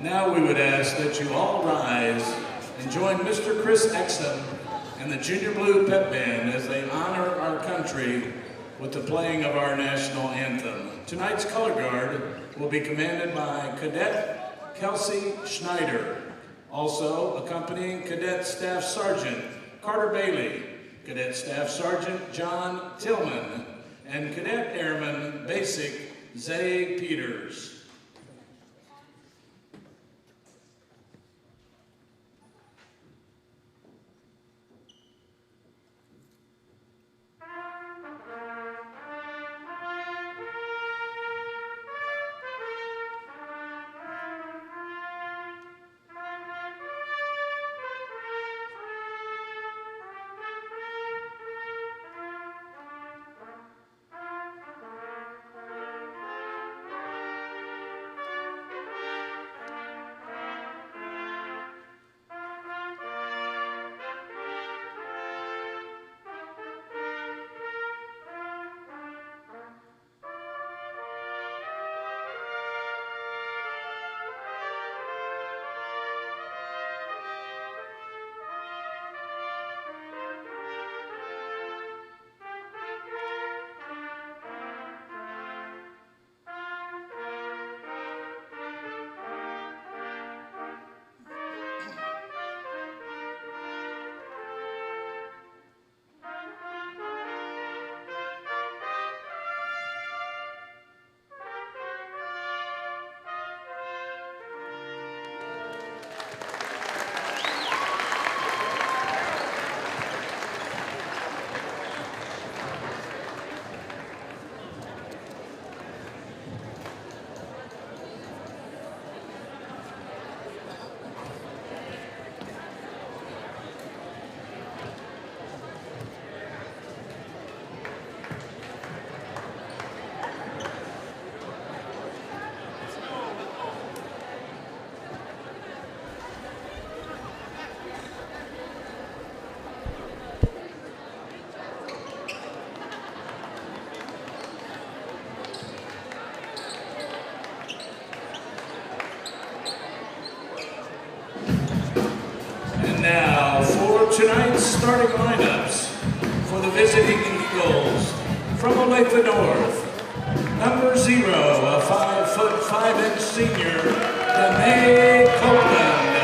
Now we would ask that you all rise and join Mr. Chris Exum and the Junior Blue Pep Band as they honor our country with the playing of our national anthem. Tonight's color guard will be commanded by Cadet Kelsey Schneider. Also accompanying Cadet Staff Sergeant Carter Bailey, Cadet Staff Sergeant John Tillman, and Cadet Airman Basic Zay Peters. Now for tonight's starting lineups for the visiting Eagles from Olathe North. Number 0, a 5'5" senior, Danae Copeland.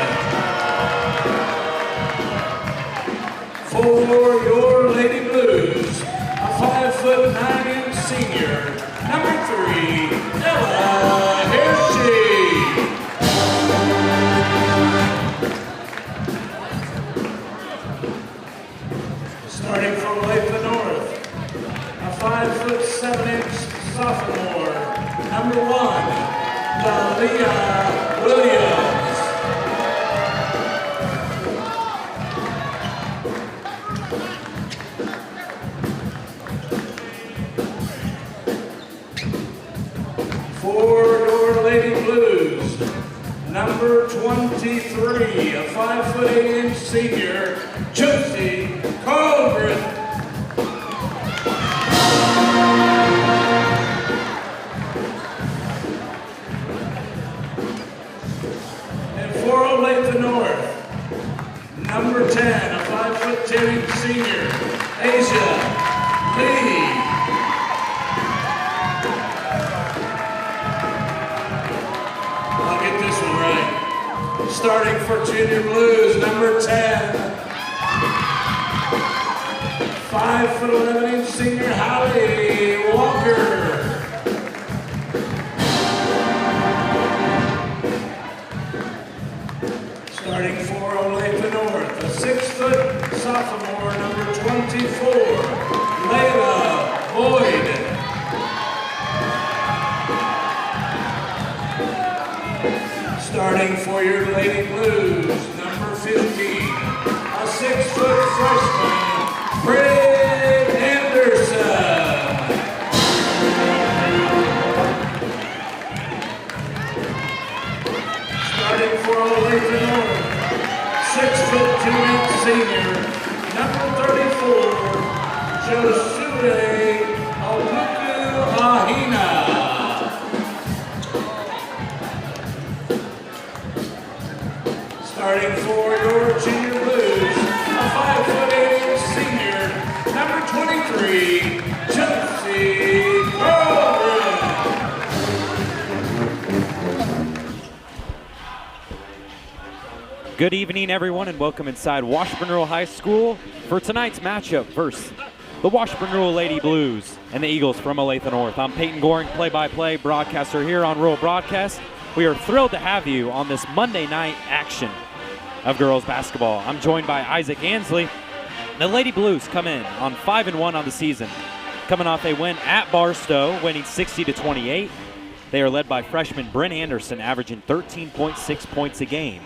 For your Lady Blues, a 5'9" senior, number 3, Ella Hershey. Starting from Olathe North, a 5'7" sophomore, number 1, Dalia Williams. For your Lady Blues, number 23, a 5'8" senior, Josie Colbert. And for Olathe North, number 10, a 5'10" senior, Asia Lee. I'll get this one right. Starting for Junior Blues, number 10. 5'11" senior Holly Walker. Starting for Olathe North, a 6' sophomore, number 24, Layla Boyd. Starting for your Lady Blues, number 15, a 6' freshman, Fred Anderson. Starting for Olathe North, 6'2" senior, number 34, Josue Oluku Ahina. starting for your Junior Blues, a 5'8" senior, number 23, Josie Koehring. Good evening, everyone, and welcome inside Washburn Rural High School for tonight's matchup versus the Washburn Rural Lady Blues and the Eagles from Olathe North. I'm Peyton Goehring, play-by-play broadcaster here on Rural Broadcast. We are thrilled to have you on this Monday night action of girls basketball. I'm joined by Isaac Ansley. The Lady Blues come in on 5-1 on the season, coming off a win at Barstow, winning 60-28. They are led by freshman Bryn Anderson, averaging 13.6 points a game.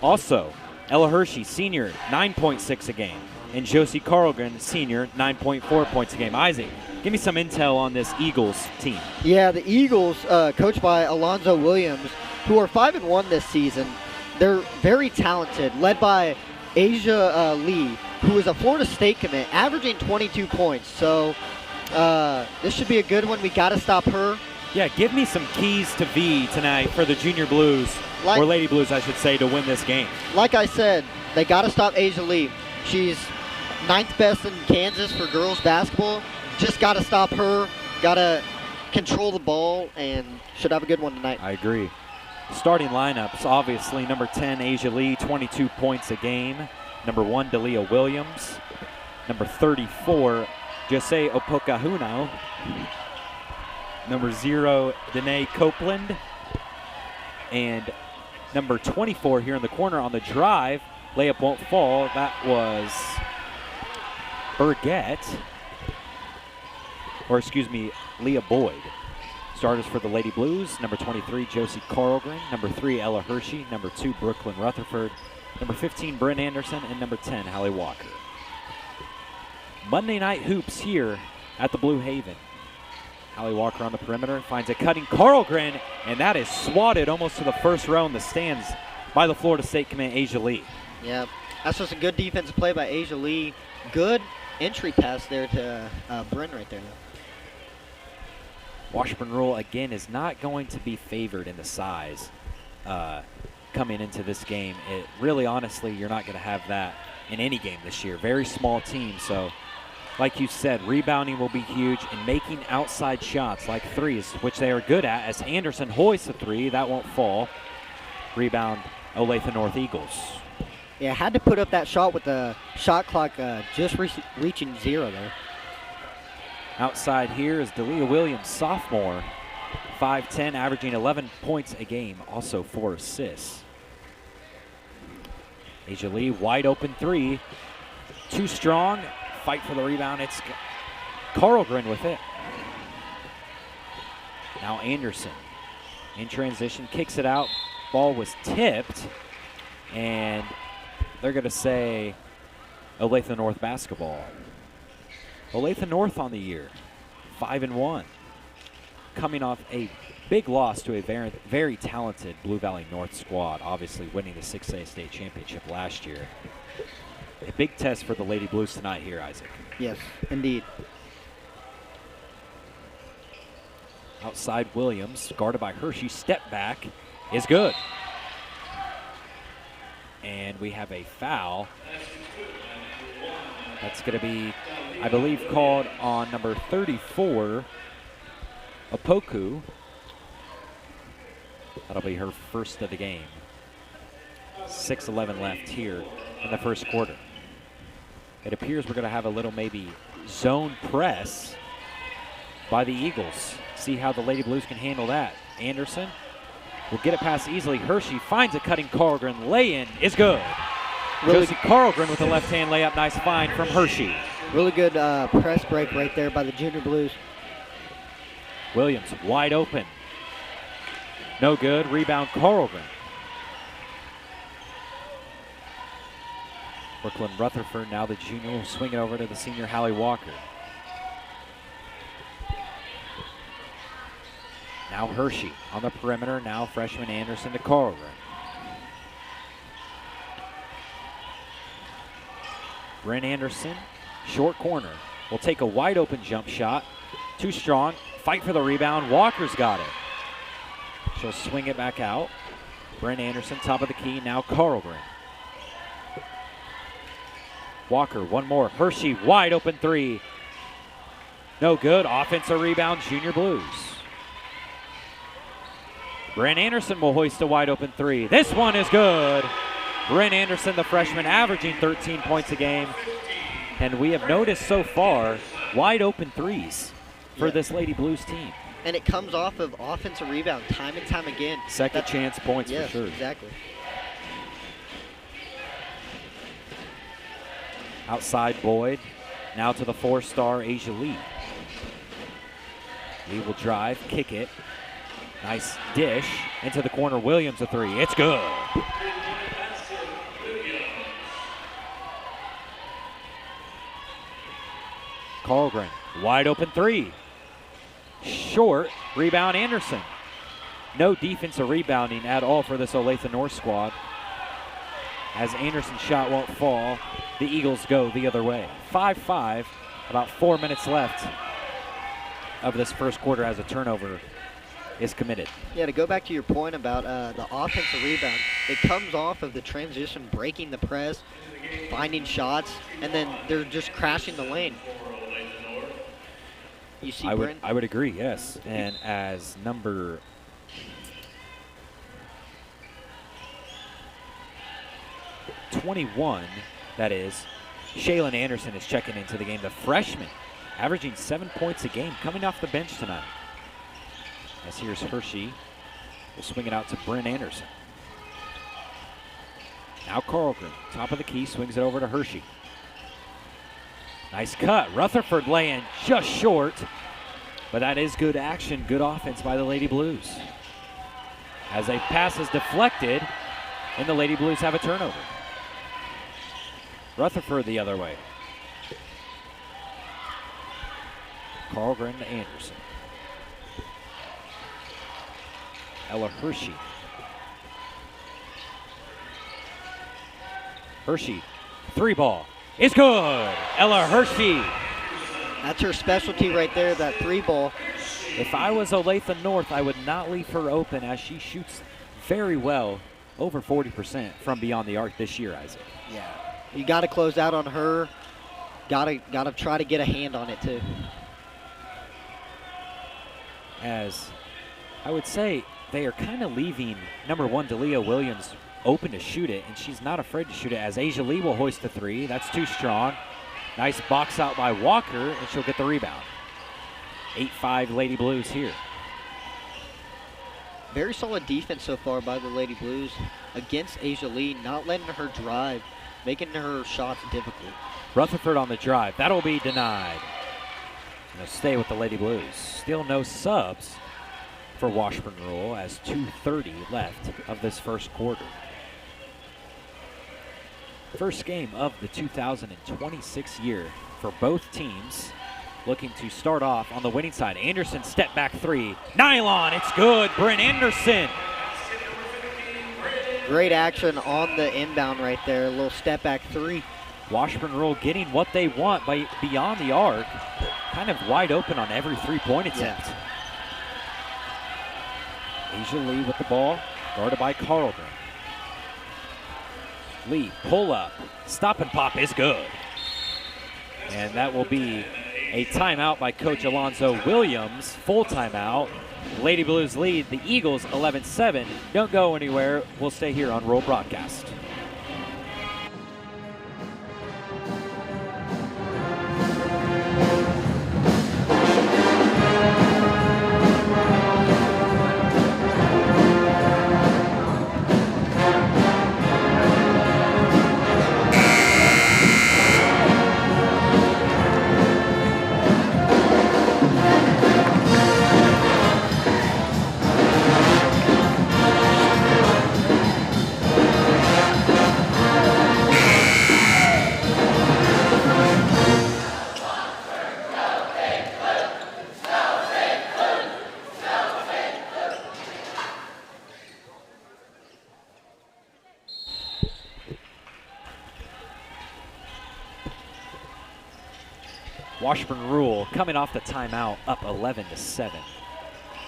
Also, Ella Hershey, senior, 9.6 a game. And Josie Koehring, senior, 9.4 points a game. Isaac, give me some intel on this Eagles team. Yeah, the Eagles, coached by Alonzo Williams, who are 5-1 this season. They're very talented, led by Asia Lee, who is a Florida State commit, averaging 22 points. So this should be a good one. We got to stop her. Yeah, give me some keys to V tonight for the Junior Blues, or Lady Blues, I should say, to win this game. Like I said, they got to stop Asia Lee. She's 9th best in Kansas for girls basketball. Just got to stop her. Got to control the ball, and should have a good one tonight. I agree. Starting lineups, obviously, number 10, Asia Lee, 22 points a game. Number 1, Delia Williams. Number 34, Jose Opokahuno. Number 0, Danae Copeland. And number 24 here in the corner on the drive. Layup won't fall. That was Burgett. Or excuse me, Leah Boyd. Starters for the Lady Blues, number 23, Josie Koehring. Number 3, Ella Hershey. Number 2, Brooklyn Rutherford. Number 15, Bryn Anderson. And number 10, Hallie Walker. Monday night hoops here at the Blue Haven. Hallie Walker on the perimeter, finds a cutting Koehring, and that is swatted almost to the first row in the stands by the Florida State commit, Asia Lee. Yeah, that's just a good defensive play by Asia Lee. Good entry pass there to Bryn right there. Washburn Rural, again, is not going to be favored in the size coming into this game. It really, honestly, you're not going to have that in any game this year. Very small team, so like you said, rebounding will be huge, and making outside shots like threes, which they are good at, as Anderson hoists a three. That won't fall. Rebound, Olathe North Eagles. Yeah, had to put up that shot with the shot clock just reaching 0 there. Outside here is Delia Williams, sophomore, 5'10", averaging 11 points a game, also 4 assists. Asia Lee, wide open three, too strong. Fight for the rebound. It's Koehring with it. Now Anderson in transition, kicks it out. Ball was tipped, and they're going to say Olathe North basketball. Olathe North on the year, 5-1, coming off a big loss to a very, very talented Blue Valley North squad, obviously winning the 6A state championship last year. A big test for the Lady Blues tonight here, Isaac. Yes, indeed. Outside Williams, guarded by Hershey, step back is good. And we have a foul. That's going to be, I believe, called on number 34, Opoku. That'll be her first of the game. 6:11 left here in the first quarter. It appears we're going to have a little maybe zone press by the Eagles. See how the Lady Blues can handle that. Anderson will get it past easily. Hershey finds a cutting Koehring. Lay-in is good. Really Josie Koehring with a left-hand layup. Nice find from Hershey. Really good press break right there by the Junior Blues. Williams wide open. No good. Rebound Koehring. Brooklyn Rutherford, now the junior, will swing it over to the senior Hallie Walker. Now Hershey on the perimeter, now freshman Anderson to Koehring. Bryn Anderson, short corner, will take a wide open jump shot. Too strong, fight for the rebound, Walker's got it. She'll swing it back out. Bryn Anderson, top of the key, now Koehring. Walker, one more. Hershey, wide open three. No good. Offensive rebound, Junior Blues. Bryn Anderson will hoist a wide open three. This one is good. Bryn Anderson, the freshman, averaging 13 points a game. And we have noticed so far wide open threes for this Lady Blues team. And it comes off of offensive rebound time and time again. Second chance points yes, for sure. Exactly. Outside Boyd. Now to the 4-star Asia Lee. Lee will drive, kick it. Nice dish into the corner. Williams a three. It's good. Koehring, wide open three. Short, rebound Anderson. No defensive rebounding at all for this Olathe North squad. As Anderson's shot won't fall, the Eagles go the other way. 5-5, about 4 minutes left of this first quarter as a turnover is committed. Yeah, to go back to your point about the offensive rebound, it comes off of the transition, breaking the press, finding shots, and then they're just crashing the lane. You see, I would agree, yes. And as number 21, that is, Shaylin Anderson is checking into the game. The freshman, averaging 7 points a game, coming off the bench tonight. As here's Hershey. We'll swing it out to Bryn Anderson. Now Koehring, top of the key, swings it over to Hershey. Nice cut. Rutherford laying just short. But that is good action, good offense by the Lady Blues. As a pass is deflected, and the Lady Blues have a turnover. Rutherford the other way. Koehring to Anderson. Ella Hershey. Hershey, three ball. It's good. Ella Hershey. That's her specialty right there, that three ball. If I was Olathe North, I would not leave her open as she shoots very well, over 40% from beyond the arc this year, Isaac. Yeah. You got to close out on her. Got to try to get a hand on it too. As I would say, they are kind of leaving number 1, Delia Williams, open to shoot it, and she's not afraid to shoot it as Asia Lee will hoist the three. That's too strong. Nice box out by Walker, and she'll get the rebound. 8-5 Lady Blues here. Very solid defense so far by the Lady Blues against Asia Lee, not letting her drive, making her shots difficult. Rutherford on the drive. That'll be denied. They'll stay with the Lady Blues. Still no subs for Washburn Rule as 2:30 left of this first quarter. First game of the 2026 year for both teams, looking to start off on the winning side. Anderson step back three. Nylon, it's good. Bryn Anderson. Great action on the inbound right there. A little step back three. Washburn Rule getting what they want by beyond the arc. Kind of wide open on every three-point attempt. Yeah. Asia Lee with the ball, guarded by Koehring. Lee, pull up, stop and pop is good. And that will be a timeout by Coach Alonzo Williams, full timeout. Lady Blues lead the Eagles 11-7. Don't go anywhere, we'll stay here on Rural Broadcast. Washburn Rule coming off the timeout up 11-7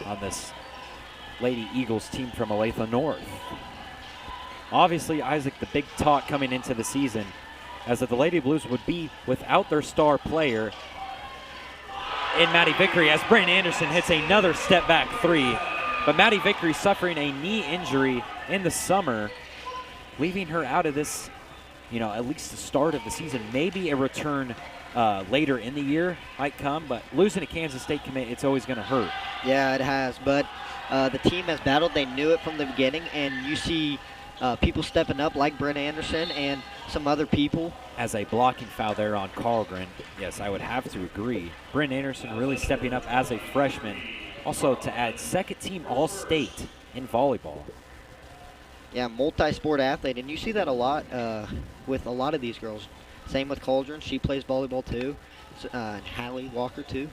on this Lady Eagles team from Olathe North. Obviously, Isaac, the big talk coming into the season as the Lady Blues would be without their star player in Maddie Vickery, as Brandon Anderson hits another step back three. But Maddie Vickery suffering a knee injury in the summer, leaving her out of this, at least the start of the season. Maybe a return later in the year might come, but losing a Kansas State commit, it's always going to hurt. Yeah, it has, but the team has battled. They knew it from the beginning, and you see people stepping up like Brent Anderson and some other people. As a blocking foul there on Carlgren, yes, I would have to agree. Brent Anderson really stepping up as a freshman. Also to add second team All-State in volleyball. Yeah, multi-sport athlete, and you see that a lot with a lot of these girls. Same with Cauldron, she plays volleyball too, and Hallie Walker too.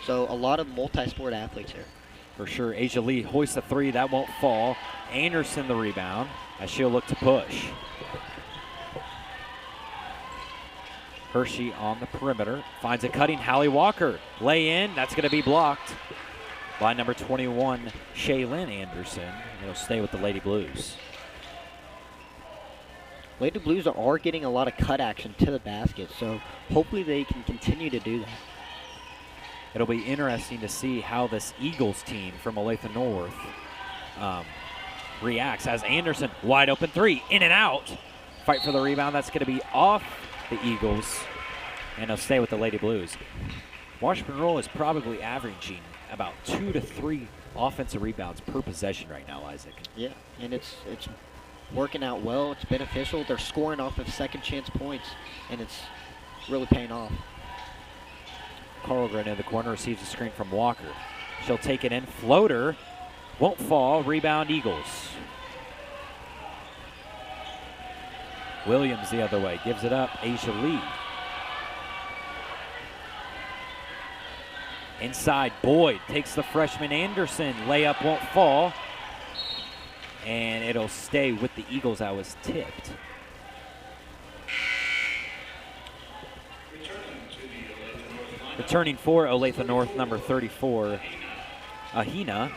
So a lot of multi-sport athletes here. For sure. Asia Lee hoists a three, that won't fall. Anderson the rebound as she'll look to push. Hershey on the perimeter, finds a cutting Hallie Walker. Lay in, that's going to be blocked by number 21, Shaylin Anderson. It'll stay with the Lady Blues. Lady Blues are getting a lot of cut action to the basket, so hopefully they can continue to do that. It'll be interesting to see how this Eagles team from Olathe North reacts as Anderson, wide open three, in and out. Fight for the rebound, that's going to be off the Eagles, and they'll stay with the Lady Blues. Washburn is probably averaging about 2 to 3 offensive rebounds per possession right now, Isaac. Yeah, and it's working out well. It's beneficial. They're scoring off of second chance points, and it's really paying off. Carlgren in the corner receives a screen from Walker. She'll take it in. Floater won't fall. Rebound Eagles. Williams the other way. Gives it up. Asia Lee. Inside, Boyd takes the freshman Anderson. Layup won't fall. And it'll stay with the Eagles. I was tipped. Returning for Olathe North, number 34, Ahina.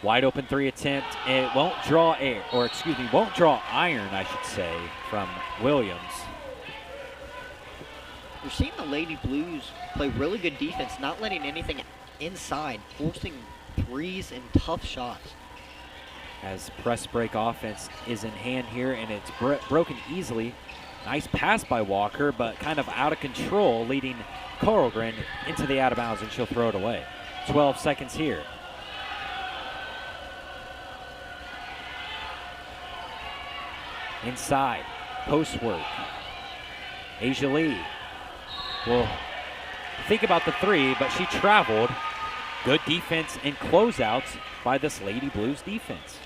Wide open three attempt. It won't draw air, or excuse me, won't draw iron, I should say, from Williams. We're seeing the Lady Blues play really good defense, not letting anything inside, forcing threes and tough shots. As press break offense is in hand here, and it's broken easily. Nice pass by Walker, but kind of out of control, leading Carlgren into the out of bounds, and she'll throw it away. 12 seconds here. Inside, post work. Asia Lee will think about the three, but she traveled. Good defense and closeouts by this Lady Blues defense.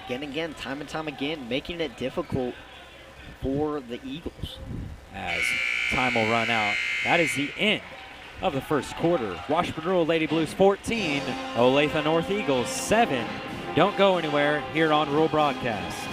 Again, time and time again, making it difficult for the Eagles. As time will run out. That is the end of the first quarter. Washburn Rural Lady Blues 14, Olathe North Eagles 7. Don't go anywhere here on Rural Broadcast.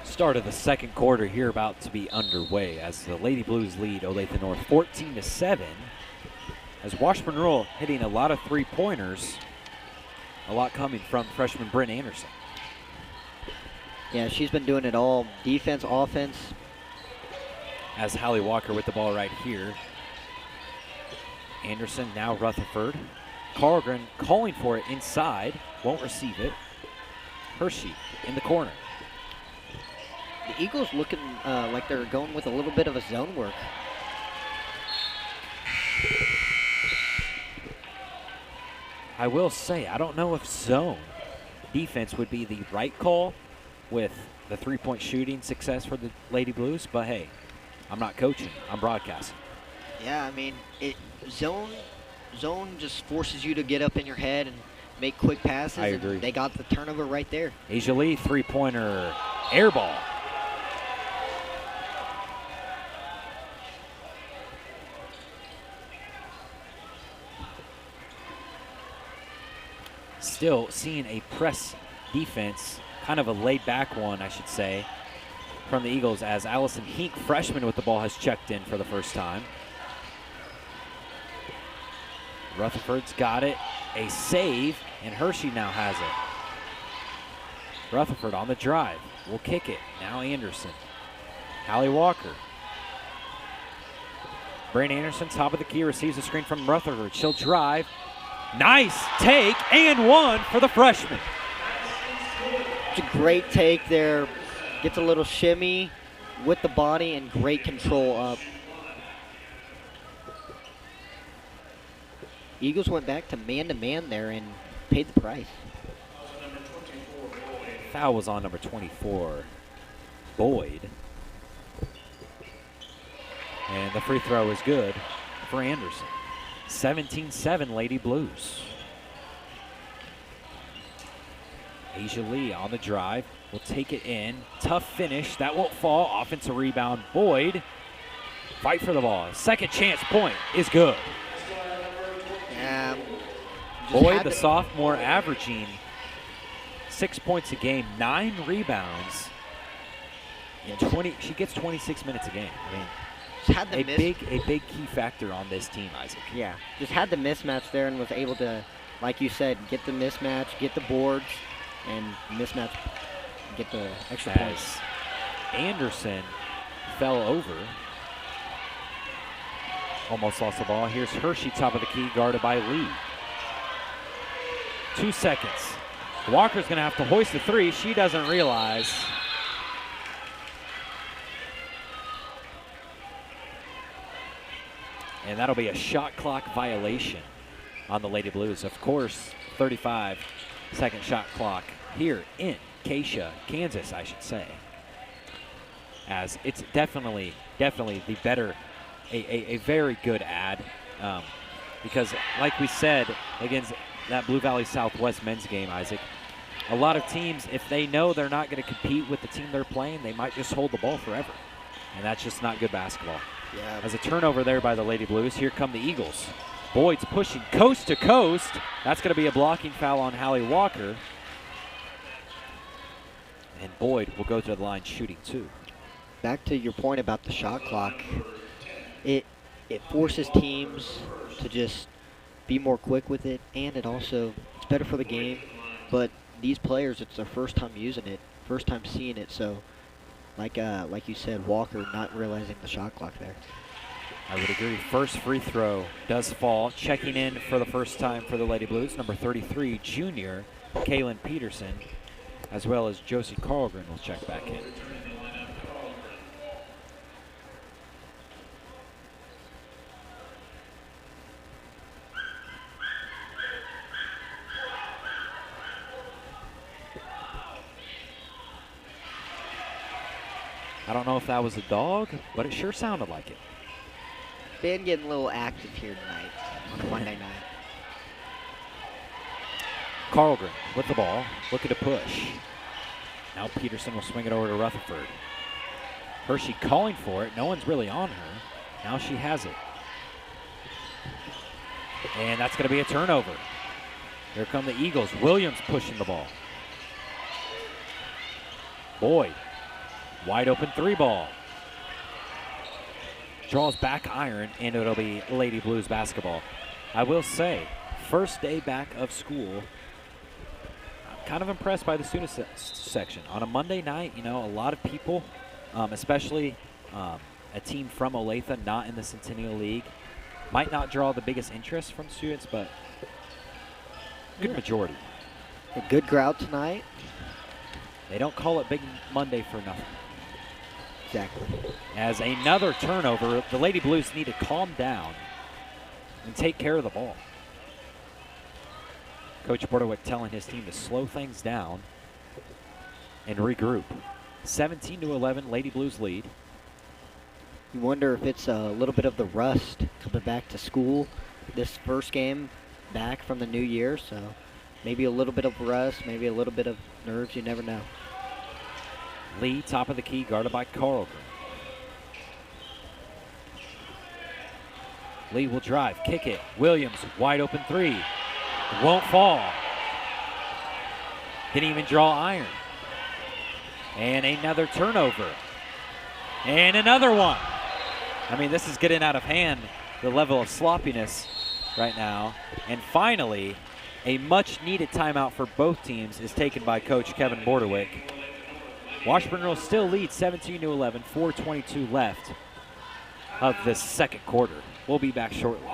Start of the second quarter here about to be underway as the Lady Blues lead Olathe North 14-7. As Washburn Rural hitting a lot of three-pointers. a lot coming from freshman Bryn Anderson. Yeah, she's been doing it all. Defense, offense. As Hallie Walker with the ball right here. Anderson, now Rutherford. Koehring calling for it inside. Won't receive it. Hershey in the corner. The Eagles looking like they're going with a little bit of a zone work. I will say, I don't know if zone defense would be the right call with the three-point shooting success for the Lady Blues, but hey, I'm not coaching, I'm broadcasting. Yeah, I mean, zone just forces you to get up in your head and make quick passes. I agree. And they got the turnover right there. Asia Lee, three-pointer, air ball. Still seeing a press defense, kind of a laid-back one, I should say, from the Eagles as Allison Hink, freshman with the ball, has checked in for the first time. Rutherford's got it, a save, and Hershey now has it. Rutherford on the drive, will kick it. Now Anderson. Hallie Walker. Bryn Anderson, top of the key, receives a screen from Rutherford. She'll drive. Nice take and one for the freshman. It's a great take there. Gets a little shimmy with the body and great control up. Eagles went back to man there and paid the price. Foul was on number 24, Boyd. And the free throw is good for Anderson. 17-7 Lady Blues. Asia Lee on the drive, will take it in. Tough finish, that won't fall. Offensive rebound, Boyd. Fight for the ball. Second chance point is good. Yeah, Boyd, the sophomore, averaging 6 points a game, 9 rebounds. And she gets 26 minutes a game. I mean, had a big key factor on this team, Isaac. Yeah, just had the mismatch there and was able to, like you said, get the mismatch, get the boards, and mismatch, get the extra points. Anderson fell over. Almost lost the ball. Here's Hershey, top of the key, guarded by Lee. 2 seconds. Walker's going to have to hoist the three. She doesn't realize. And that'll be a shot clock violation on the Lady Blues. Of course, 35-second shot clock here in Acacia, Kansas, I should say. As it's definitely the better, a very good ad. Because like we said against that Blue Valley Southwest men's game, Isaac, a lot of teams, if they know they're not going to compete with the team they're playing, they might just hold the ball forever. And that's just not good basketball. Yeah. As a turnover there by the Lady Blues, here come the Eagles. Boyd's pushing coast to coast. That's going to be a blocking foul on Hallie Walker. And Boyd will go to the line shooting 2. Back to your point about the shot clock, it forces teams to just be more quick with it, and it's better for the game. But these players, it's their first time using it, first time seeing it, so like you said, Walker not realizing the shot clock there. I would agree. First free throw does fall. Checking in for the first time for the Lady Blues, number 33, junior Kaylin Peterson, as well as Josie Koehring will check back in. I don't know if that was a dog, but it sure sounded like it. Been getting a little active here tonight on a Monday night. Koehring with the ball, looking to push. Now Peterson will swing it over to Rutherford. Hershey calling for it. No one's really on her. Now she has it. And that's going to be a turnover. Here come the Eagles. Williams pushing the ball. Boyd. Wide open 3 ball. Draws back iron, and it'll be Lady Blues basketball. I will say, first day back of school kind of impressed by the student section. On a Monday night, you know, a lot of people, especially a team from Olathe, not in the Centennial League, might not draw the biggest interest from students, but good majority. A good crowd tonight. They don't call it Big Monday for nothing. Exactly. As another turnover, the Lady Blues need to calm down and take care of the ball. Coach Bordewick telling his team to slow things down and regroup. 17-11, Lady Blues lead. You wonder if it's a little bit of the rust coming back to school. This first game back from the new year, so maybe a little bit of rust, maybe a little bit of nerves, you never know. Lee, top of the key, guarded by Koehring. Lee will drive, kick it. Williams, wide open three. Won't fall. Didn't even draw iron. And another turnover. And another one. I mean, this is getting out of hand, the level of sloppiness right now. And finally, a much-needed timeout for both teams is taken by Coach Kevin Bordewick. Washburn will still lead 17-11, 4:22 left of this second quarter. We'll be back shortly.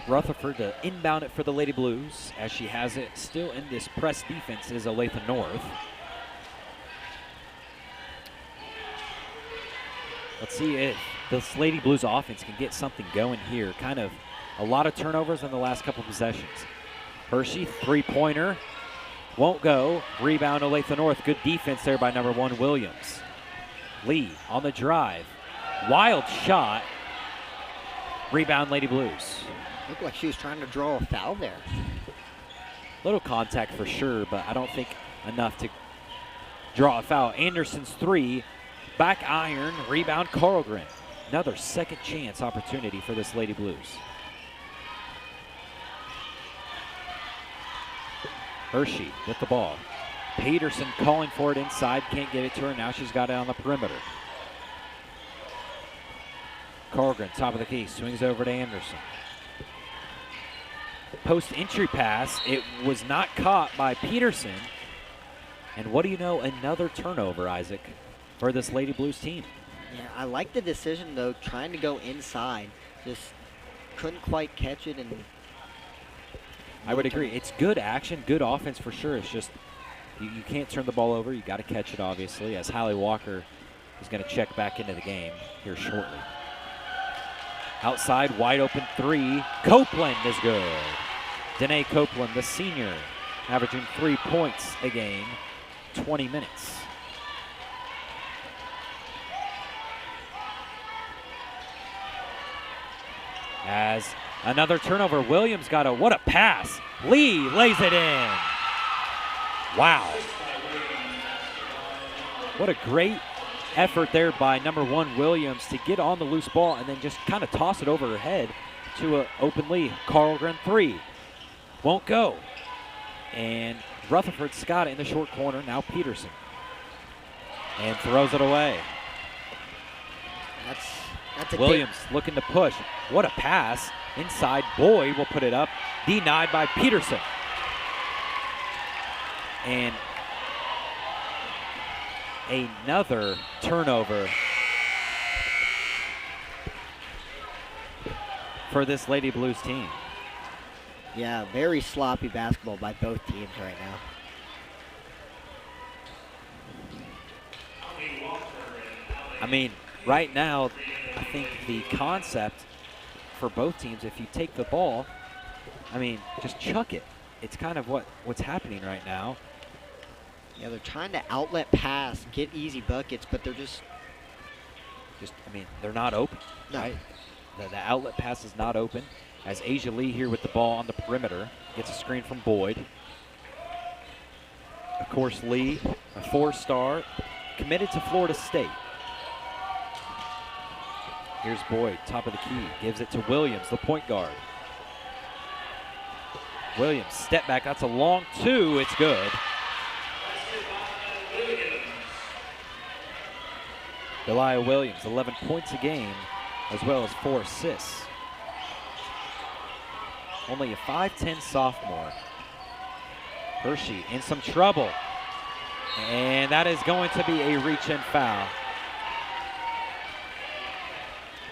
Rutherford to inbound it for the Lady Blues as she has it still in this press defense is Olathe North. Let's see if this Lady Blues offense can get something going here. Kind of a lot of turnovers in the last couple possessions. Hershey, three-pointer, won't go. Rebound Olathe North. Good defense there by number 1, Williams. Lee on the drive. Wild shot. Rebound Lady Blues. Looked like she was trying to draw a foul there. Little contact for sure, but I don't think enough to draw a foul. Anderson's three, back iron, rebound Koehring. Another second chance opportunity for this Lady Blues. Hershey with the ball. Peterson calling for it inside, can't get it to her. Now she's got it on the perimeter. Koehring, top of the key, swings over to Anderson. Post entry pass, it was not caught by Peterson. And what do you know, another turnover, Isaac, for this Lady Blues team. Yeah, I like the decision though, trying to go inside. Just couldn't quite catch it. And I would agree. It's good action, good offense for sure. It's just you can't turn the ball over. You got to catch it, obviously, as Hallie Walker is going to check back into the game here shortly. Outside, wide open three. Copeland is good. Danae Copeland, the senior, averaging 3 points a game, 20 minutes. As another turnover, Williams got what a pass. Lee lays it in. Wow. What a great effort there by number 1, Williams, to get on the loose ball and then just kind of toss it over her head to an open Lee. Koehring three. Won't go. And Rutherford's got it in the short corner. Now Peterson. And throws it away. That's a Williams looking to push. What a pass. Inside, Boyd will put it up. Denied by Peterson. And another turnover for this Lady Blues team. Yeah, very sloppy basketball by both teams right now. I mean, right now, I think the concept for both teams, if you take the ball, I mean, just chuck it. It's kind of what's happening right now. Yeah, they're trying to outlet pass, get easy buckets, but they're just they're not open. No. Right? The outlet pass is not open. As Asia Lee here with the ball on the perimeter. Gets a screen from Boyd. Of course, Lee, a 4-star, committed to Florida State. Here's Boyd, top of the key. Gives it to Williams, the point guard. Williams, step back. That's a long 2. It's good. Delia Williams, 11 points a game, as well as 4 assists. Only a 5'10 sophomore. Hershey in some trouble. And that is going to be a reach-in foul.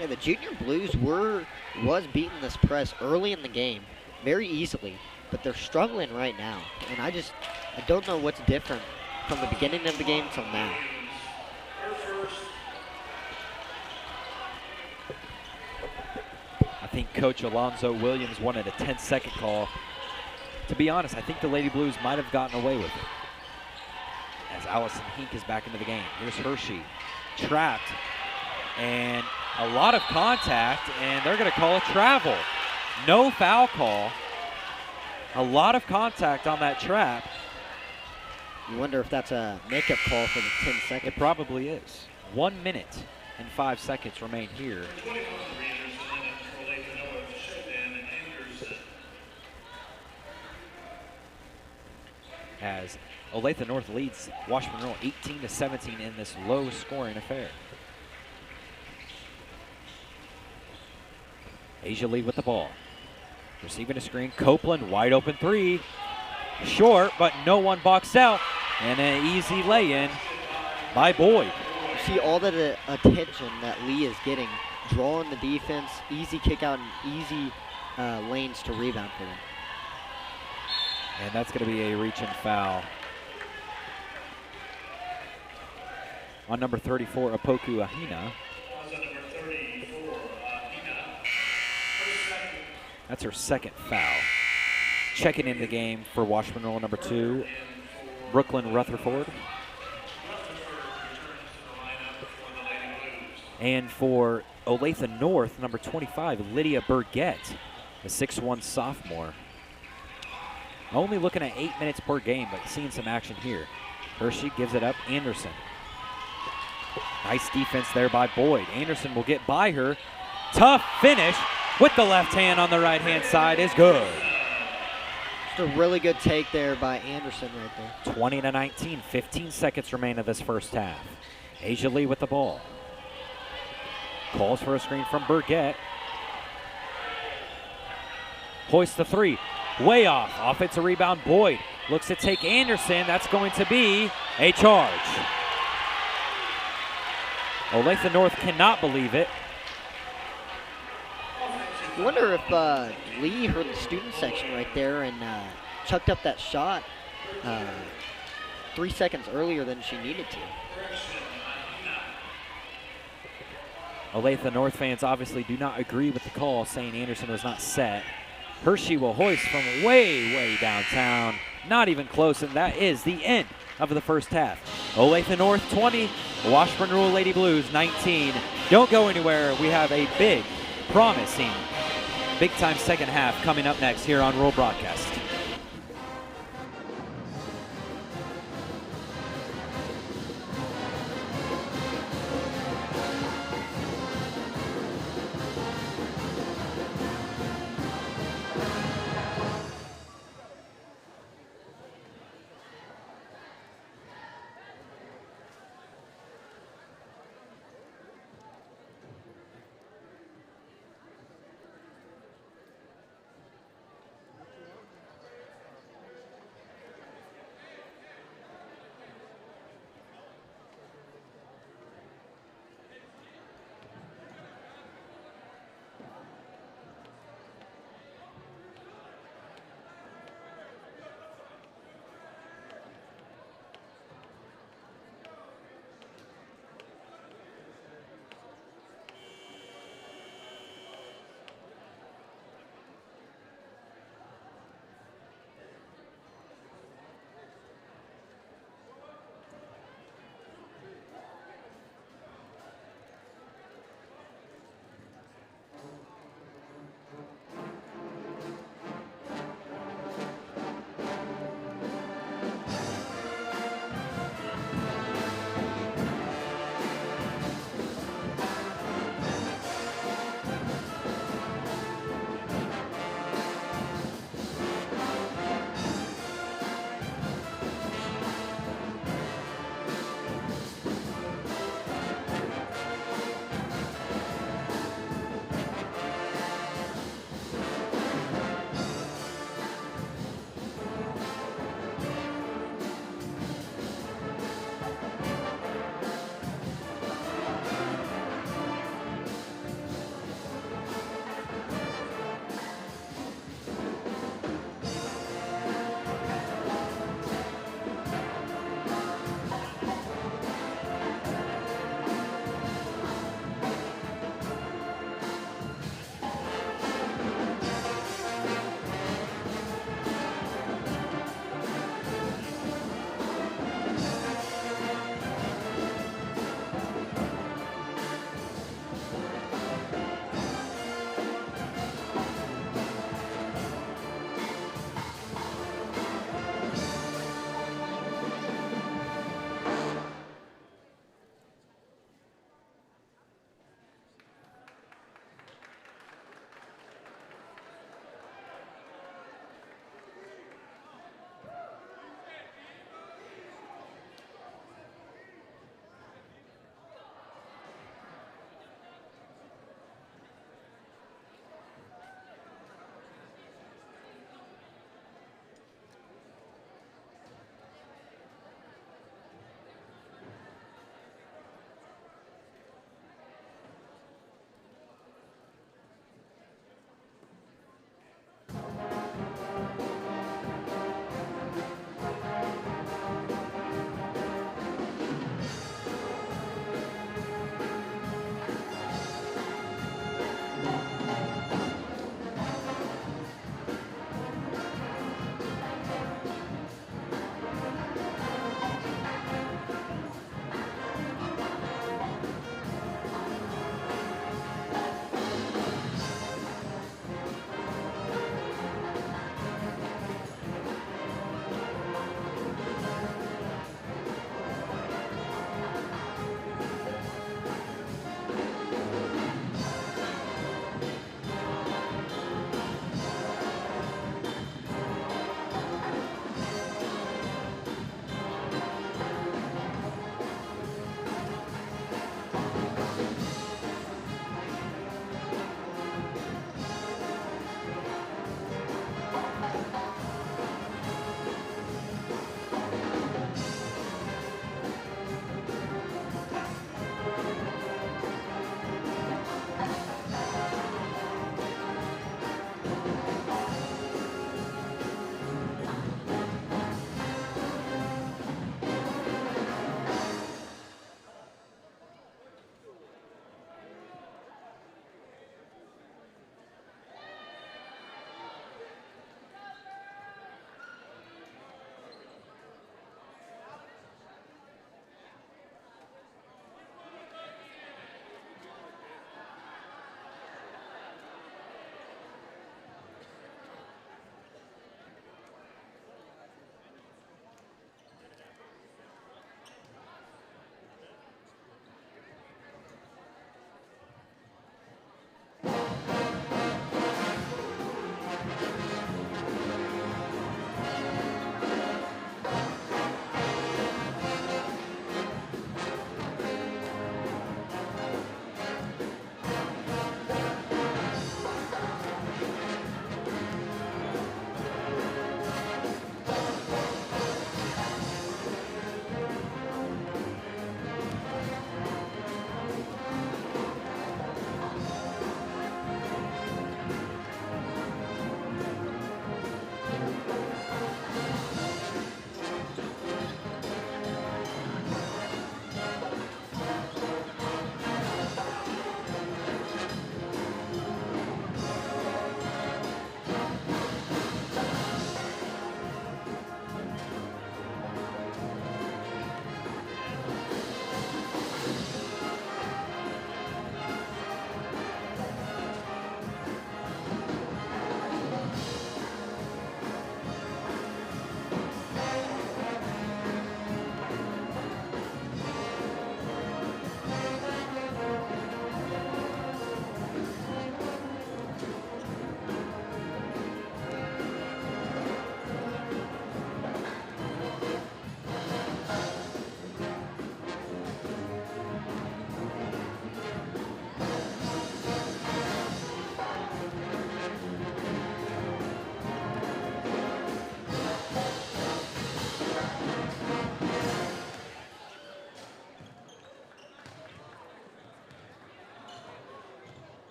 Yeah, the Junior Blues was beating this press early in the game very easily, but they're struggling right now. And I don't know what's different from the beginning of the game till now. I think Coach Alonzo Williams wanted a 10-second call. To be honest, I think the Lady Blues might have gotten away with it. As Allison Hink is back into the game. Here's Hershey, trapped, and a lot of contact, and they're going to call a travel. No foul call. A lot of contact on that trap. You wonder if that's a makeup call for the 10 seconds. It probably is. 1 minute and 5 seconds remain here. As Olathe North leads Washburn 18-17 in this low-scoring affair. Asia Lee with the ball. Receiving a screen, Copeland, wide open 3. Short, but no one boxed out. And an easy lay-in by Boyd. You see all the attention that Lee is getting, drawing the defense, easy kick out, and easy lanes to rebound for them. And that's going to be a reach-in foul on number 34, Apoku Ahina. That's her second foul. Checking in the game for Washburn roll number 2, Brooklyn Rutherford. And for Olathe North, number 25, Lydia Burgett, the 6'1 sophomore. Only looking at 8 minutes per game, but seeing some action here. Hershey gives it up, Anderson. Nice defense there by Boyd. Anderson will get by her. Tough finish with the left hand on the right-hand side is good. Just a really good take there by Anderson right there. 20-19, 15 seconds remain of this first half. Asia Lee with the ball. Calls for a screen from Burgett. Hoists the 3. Way off. Offensive rebound, Boyd. Looks to take Anderson. That's going to be a charge. Olathe North cannot believe it. You wonder if Lee heard the student section right there and chucked up that shot 3 seconds earlier than she needed to. Olathe North fans obviously do not agree with the call, saying Anderson was not set. Hershey will hoist from way, way downtown. Not even close, and that is the end of the first half. Olathe North 20, Washburn Rural Lady Blues 19. Don't go anywhere. We have a big, promising, big-time second half coming up next here on Rural Broadcast.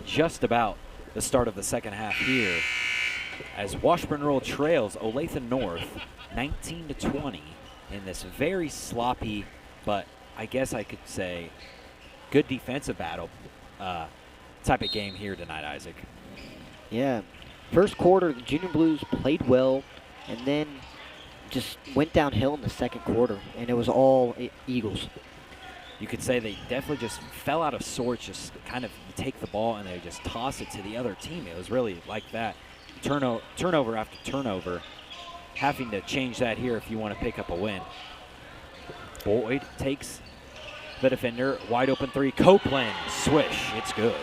just about the start of the second half here as Washburn Rural trails Olathe North 19-20 in this very sloppy, but I guess I could say good defensive battle type of game here tonight, Isaac. Yeah. First quarter, the Junior Blues played well, and then just went downhill in the second quarter, and it was all Eagles. You could say they definitely just fell out of sorts, just kind of take the ball and they just toss it to the other team. It was really like that, turnover after turnover. Having to change that here if you want to pick up a win. Boyd takes the defender, wide open three. Copeland, swish, it's good.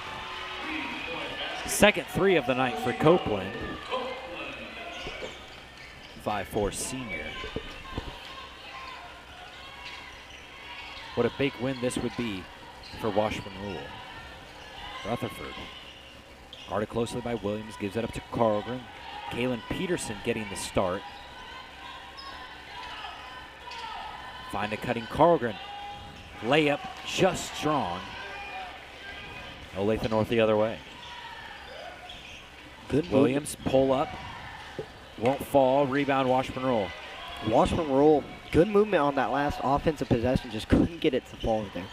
Second three of the night for Copeland. 5'4" senior. What a big win this would be for Washburn Rural. Rutherford, guarded closely by Williams, gives it up to Carlgren. Kalen Peterson getting the start. Find a cutting Carlgren. Layup just strong. Olathe North the other way. Good Williams, pull up. Won't fall. Rebound, Washburn Rural. Washburn Rural, good movement on that last offensive possession. Just couldn't get it to fall there.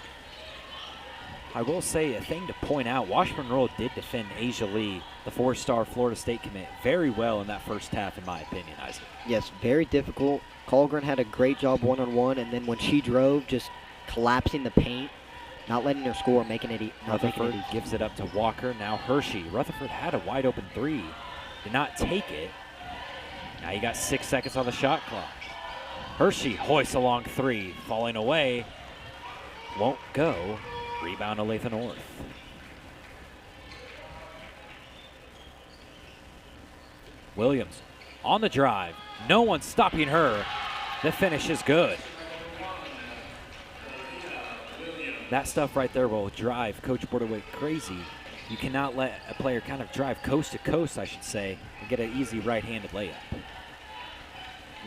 I will say a thing to point out, Washburn Rural did defend Asia Lee, the 4-star Florida State commit, very well in that first half, in my opinion, Isaac. Yes, very difficult. Colgren had a great job one-on-one, and then when she drove, just collapsing the paint, not letting her score, making it easy. Rutherford gives it up to Walker. Now Hershey. Rutherford had a wide open three. Did not take it. Now you got 6 seconds on the shot clock. Hershey hoists a long three. Falling away. Won't go. Rebound Olathe North. Williams on the drive. No one stopping her. The finish is good. That stuff right there will drive Coach Borderway crazy. You cannot let a player kind of drive coast to coast, I should say, and get an easy right-handed layup.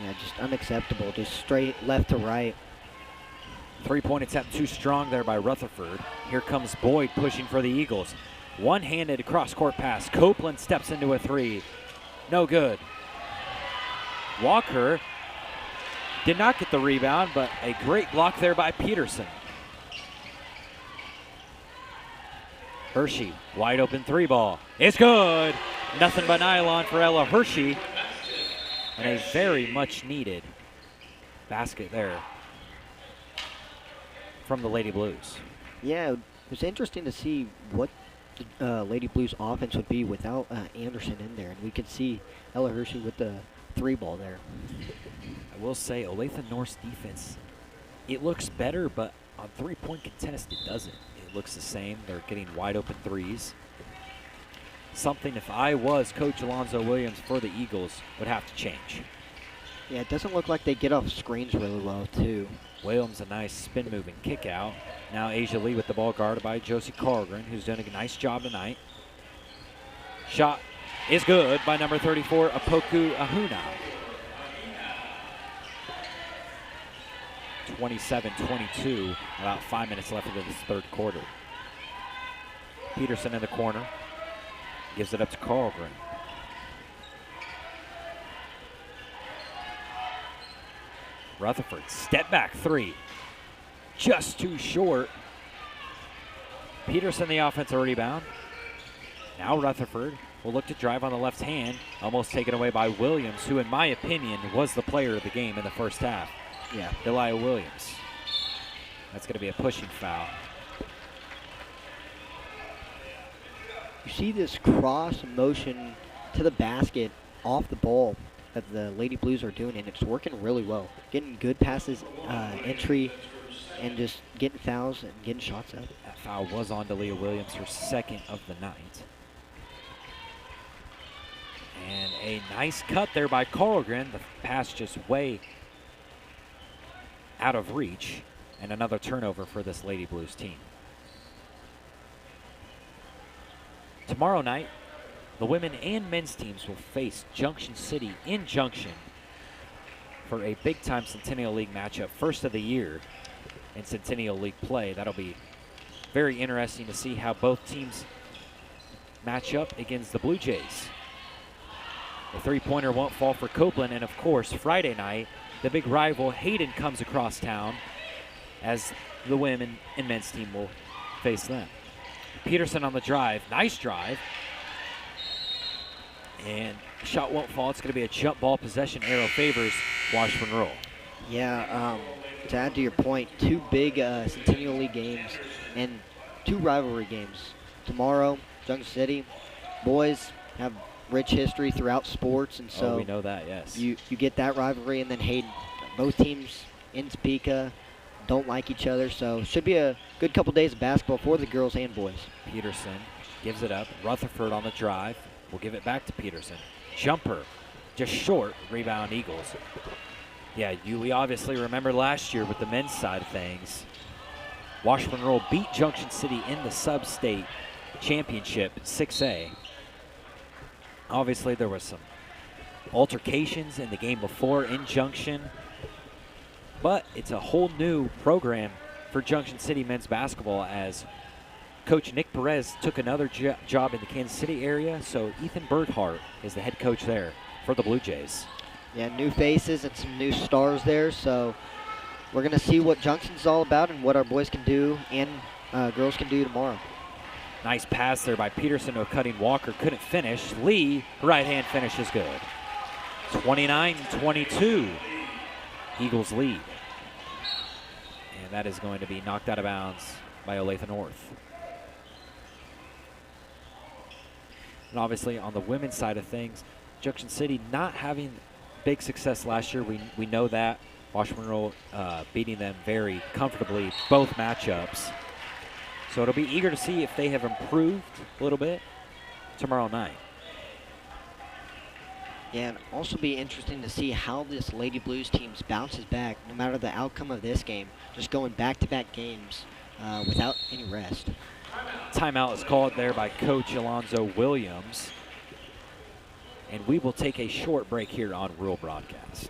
Yeah, just unacceptable. Just straight left to right. Three-point attempt too strong there by Rutherford. Here comes Boyd pushing for the Eagles. One-handed cross-court pass. Copeland steps into a three. No good. Walker did not get the rebound, but a great block there by Peterson. Hershey, wide open three ball. It's good. Nothing but nylon for Ella Hershey. And a very much needed basket there from the Lady Blues. Yeah, it was interesting to see what the Lady Blues offense would be without Anderson in there. And we could see Ella Hershey with the three ball there. I will say Olathe North's defense, it looks better, but on three-point contest, it doesn't. It looks the same. They're getting wide open threes. Something, if I was Coach Alonzo Williams for the Eagles, would have to change. Yeah, it doesn't look like they get off screens really well, too. Williams, a nice spin move and kick out. Now Asia Lee with the ball guarded by Josie Carlgren, who's done a nice job tonight. Shot is good by number 34, Apoku Ahuna. 27-22, about 5 minutes left into this third quarter. Peterson in the corner, gives it up to Carlgren. Rutherford, step back three, just too short. Peterson the offensive rebound. Now Rutherford will look to drive on the left hand, almost taken away by Williams, who in my opinion was the player of the game in the first half. Yeah, Delia Williams. That's going to be a pushing foul. You see this cross motion to the basket off the ball that the Lady Blues are doing, and it's working really well. Getting good passes, entry, and just getting fouls and getting shots up. That foul was on Delia Williams, her second of the night. And a nice cut there by Carlgren. The pass just way out of reach, and another turnover for this Lady Blues team. Tomorrow night, the women and men's teams will face Junction City in Junction for a big-time Centennial League matchup, first of the year in Centennial League play. That'll be very interesting to see how both teams matchup against the Blue Jays. The three-pointer won't fall for Copeland, and of course, Friday night, the big rival Hayden comes across town as the women and men's team will face them. Peterson on the drive, nice drive. And shot won't fall. It's going to be a jump ball possession. Arrow favors Washburn Rural. Yeah, to add to your point, 2 big Centennial League games and 2 rivalry games. Tomorrow, Junction City, boys have rich history throughout sports, and so we know that, yes. You get that rivalry, and then Hayden. Both teams in Topeka don't like each other, so should be a good couple days of basketball for the girls and boys. Peterson gives it up. Rutherford on the drive. We'll give it back to Peterson. Jumper, just short. Rebound Eagles. Yeah, we obviously remember last year with the men's side of things. Washburn Rural beat Junction City in the sub-state championship 6A. Obviously, there was some altercations in the game before in Junction, but it's a whole new program for Junction City men's basketball as Coach Nick Perez took another job in the Kansas City area, so Ethan Berghart is the head coach there for the Blue Jays. Yeah, new faces and some new stars there, so we're going to see what Junction's all about and what our boys can do and girls can do tomorrow. Nice pass there by Peterson to a cutting Walker. Couldn't finish. Lee, right-hand finish is good. 29-22. Eagles lead. And that is going to be knocked out of bounds by Olathe North. And obviously on the women's side of things, Junction City not having big success last year. We know that. Washburn Rural beating them very comfortably both matchups. So it'll be eager to see if they have improved a little bit tomorrow night. Yeah, and also be interesting to see how this Lady Blues team bounces back no matter the outcome of this game, just going back-to-back games without any rest. Timeout is called there by Coach Alonzo Williams. And we will take a short break here on Rural Broadcast.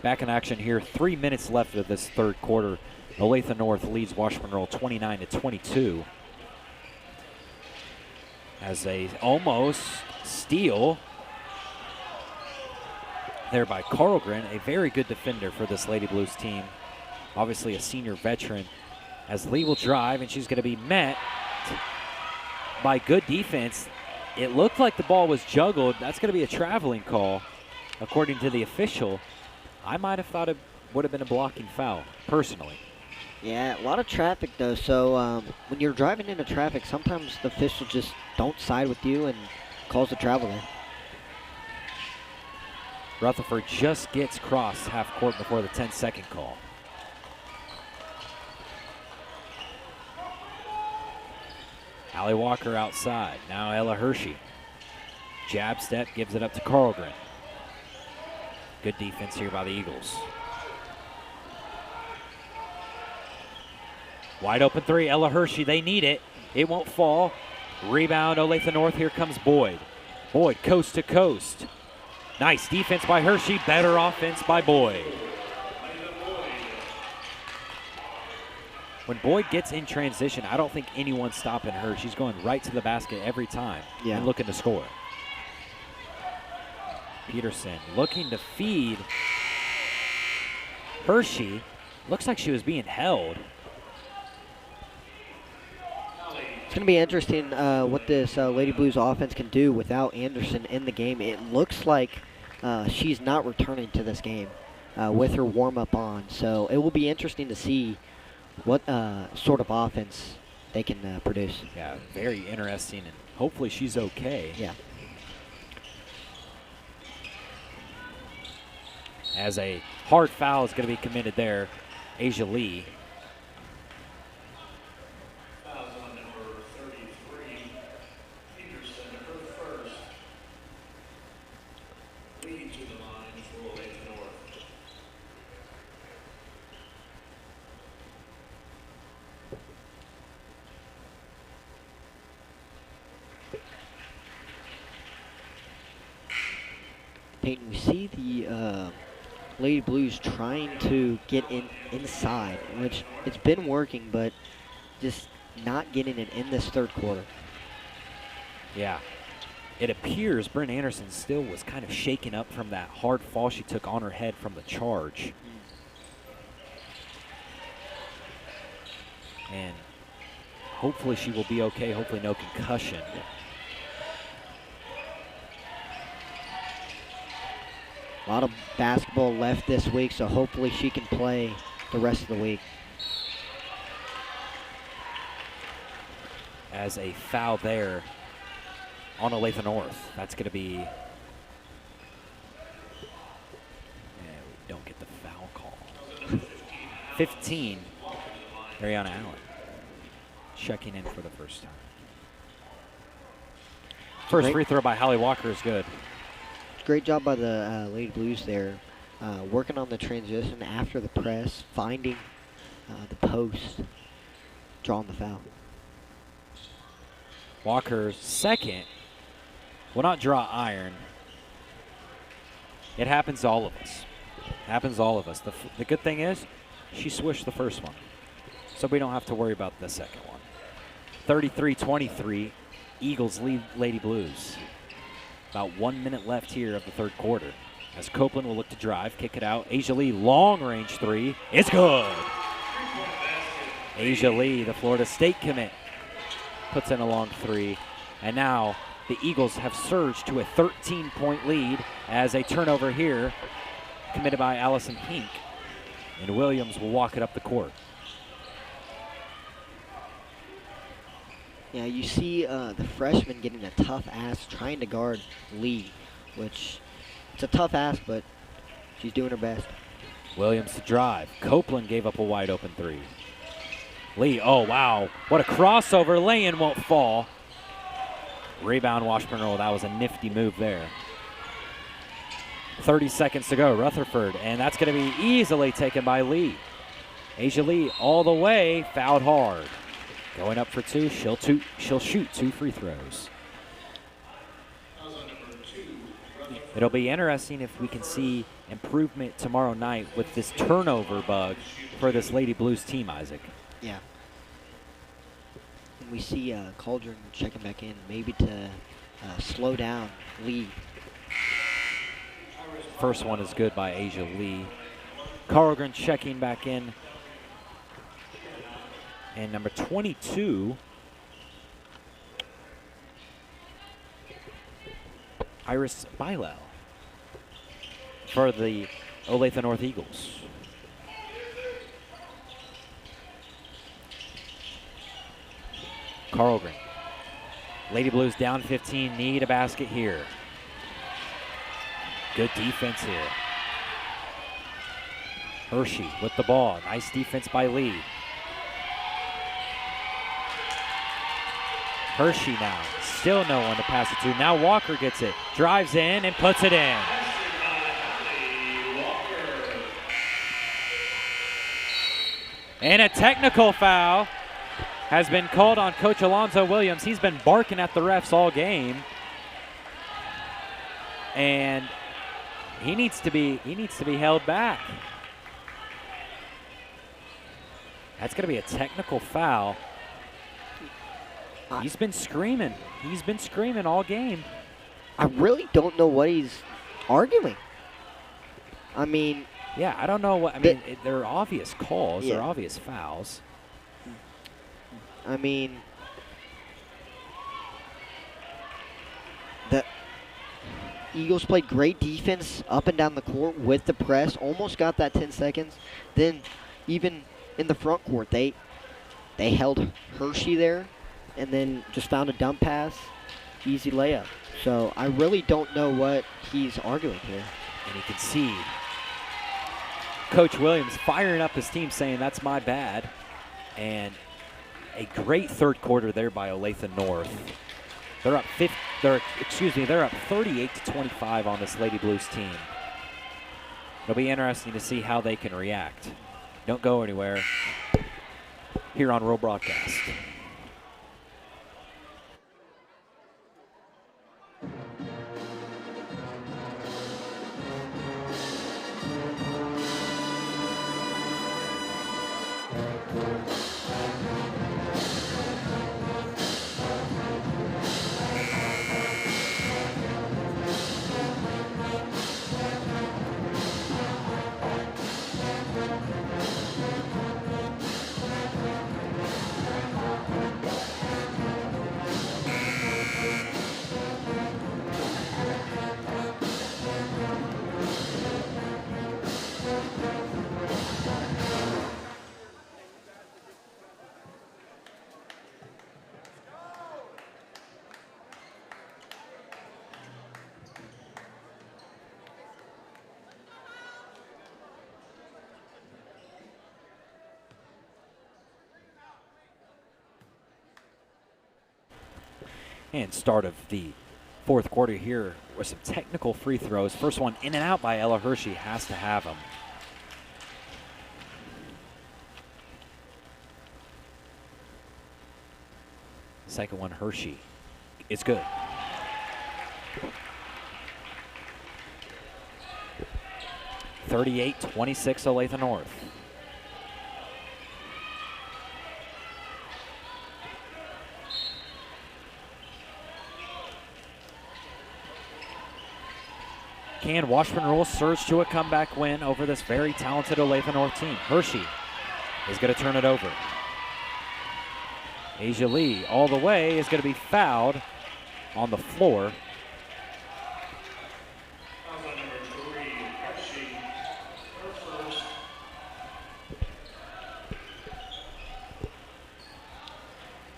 Back in action here, 3 minutes left of this third quarter. Olathe North leads Washburn Rural 29-22. As a almost steal there by Carlgren, a very good defender for this Lady Blues team. Obviously a senior veteran. As Lee will drive, and she's going to be met by good defense. It looked like the ball was juggled. That's going to be a traveling call, according to the official. I might have thought it would have been a blocking foul, personally. Yeah, a lot of traffic, though, so when you're driving into traffic, sometimes the officials just don't side with you and calls the travel there. Rutherford just gets crossed half court before the 10-second call. Allie Walker outside. Now Ella Hershey. Jab step, gives it up to Carlgren. Good defense here by the Eagles. Wide open three, Ella Hershey, they need it. It won't fall. Rebound, Olathe North, here comes Boyd. Boyd, coast to coast. Nice defense by Hershey, better offense by Boyd. when Boyd gets in transition, I don't think anyone's stopping her. She's going right to the basket every time and looking to score. Peterson looking to feed Hershey. Looks like she was being held. It's going to be interesting what this Lady Blues offense can do without Anderson in the game. It looks like she's not returning to this game with her warm-up on. So it will be interesting to see what sort of offense they can produce. Yeah, very interesting, and hopefully she's okay. Yeah. As a hard foul is going to be committed there, Asia Lee. Fouls on number 33, Peterson, her first. Lead to the line for Olathe North. Peyton, we see the Lady Blues trying to get inside, which it's been working, but just not getting it in this third quarter. Yeah. It appears Bryn Anderson still was kind of shaken up from that hard fall she took on her head from the charge. And hopefully she will be okay, hopefully no concussion. A lot of basketball left this week, so hopefully she can play the rest of the week. As a foul there on Olathe North. That's going to be, we don't get the foul call. 15, Ariana Allen checking in for the first time. First free throw by Hallie Walker is good. Great job by the Lady Blues there, working on the transition after the press, finding the post, drawing the foul. Walker's second will not draw iron. It happens to all of us. Happens to all of us. The good thing is she swished the first one, so we don't have to worry about the second one. 33-23, Eagles lead Lady Blues. About 1 minute left here of the third quarter. As Copeland will look to drive, kick it out. Asia Lee, long range three. It's good. Asia Lee, the Florida State commit, puts in a long three. And now the Eagles have surged to a 13-point lead as a turnover here committed by Allison Hink. And Williams will walk it up the court. Yeah, you see the freshman getting a tough ask trying to guard Lee, which it's a tough ask, but she's doing her best. Williams to drive. Copeland gave up a wide open three. Lee, oh wow, what a crossover. Lay-in won't fall. Rebound Washburn Earl, that was a nifty move there. 30 seconds to go, Rutherford, and that's gonna be easily taken by Lee. Asia Lee all the way, fouled hard. Going up for two, she'll shoot 2 free throws. It'll be interesting if we can see improvement tomorrow night with this turnover bug for this Lady Blues team, Isaac. Yeah. And we see Cauldron checking back in, maybe to slow down Lee. First one is good by Asia Lee. Carlgren checking back in. And number 22, Iris Bilal for the Olathe North Eagles. Carlgren. Lady Blues down 15, need a basket here. Good defense here. Hershey with the ball. Nice defense by Lee. Hershey now, still no one to pass it to. Now Walker gets it, drives in and puts it in. And a technical foul has been called on Coach Alonzo Williams. He's been barking at the refs all game. And he needs to be held back. That's going to be a technical foul. He's been screaming. He's been screaming all game. I really don't know what he's arguing. I mean, yeah, I don't know what. I mean, they're obvious calls. Yeah. They're obvious fouls. I mean, the Eagles played great defense up and down the court with the press. Almost got that 10 seconds. Then, even in the front court, they held Hershey there, and then just found a dump pass, easy layup. So I really don't know what he's arguing here. And you can see Coach Williams firing up his team, saying that's my bad. And a great third quarter there by Olathe North. They're up 38-25 on this Lady Blues team. It'll be interesting to see how they can react. Don't go anywhere here on Rural Broadcast. And start of the fourth quarter here with some technical free throws. First one in and out by Ella Hershey, has to have them. Second one, Hershey, is good. (38-26) Olathe North. Can Washburn Rules surge to a comeback win over this very talented Olathe North team? Hershey is going to turn it over. Asia Lee all the way is going to be fouled on the floor.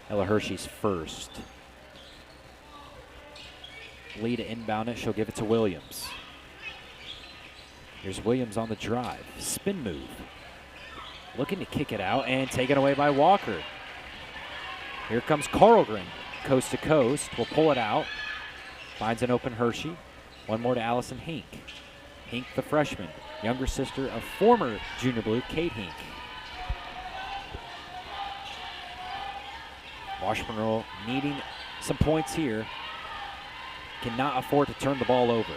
Ella Hershey's first. Lee to inbound it, she'll give it to Williams. Here's Williams on the drive, spin move. Looking to kick it out and taken away by Walker. Here comes Carlgren, coast to coast, will pull it out. Finds an open Hershey. One more to Allison Hink. Hink, the freshman, younger sister of former Junior Blue, Kate Hink. Washburn Rural needing some points here. Cannot afford to turn the ball over.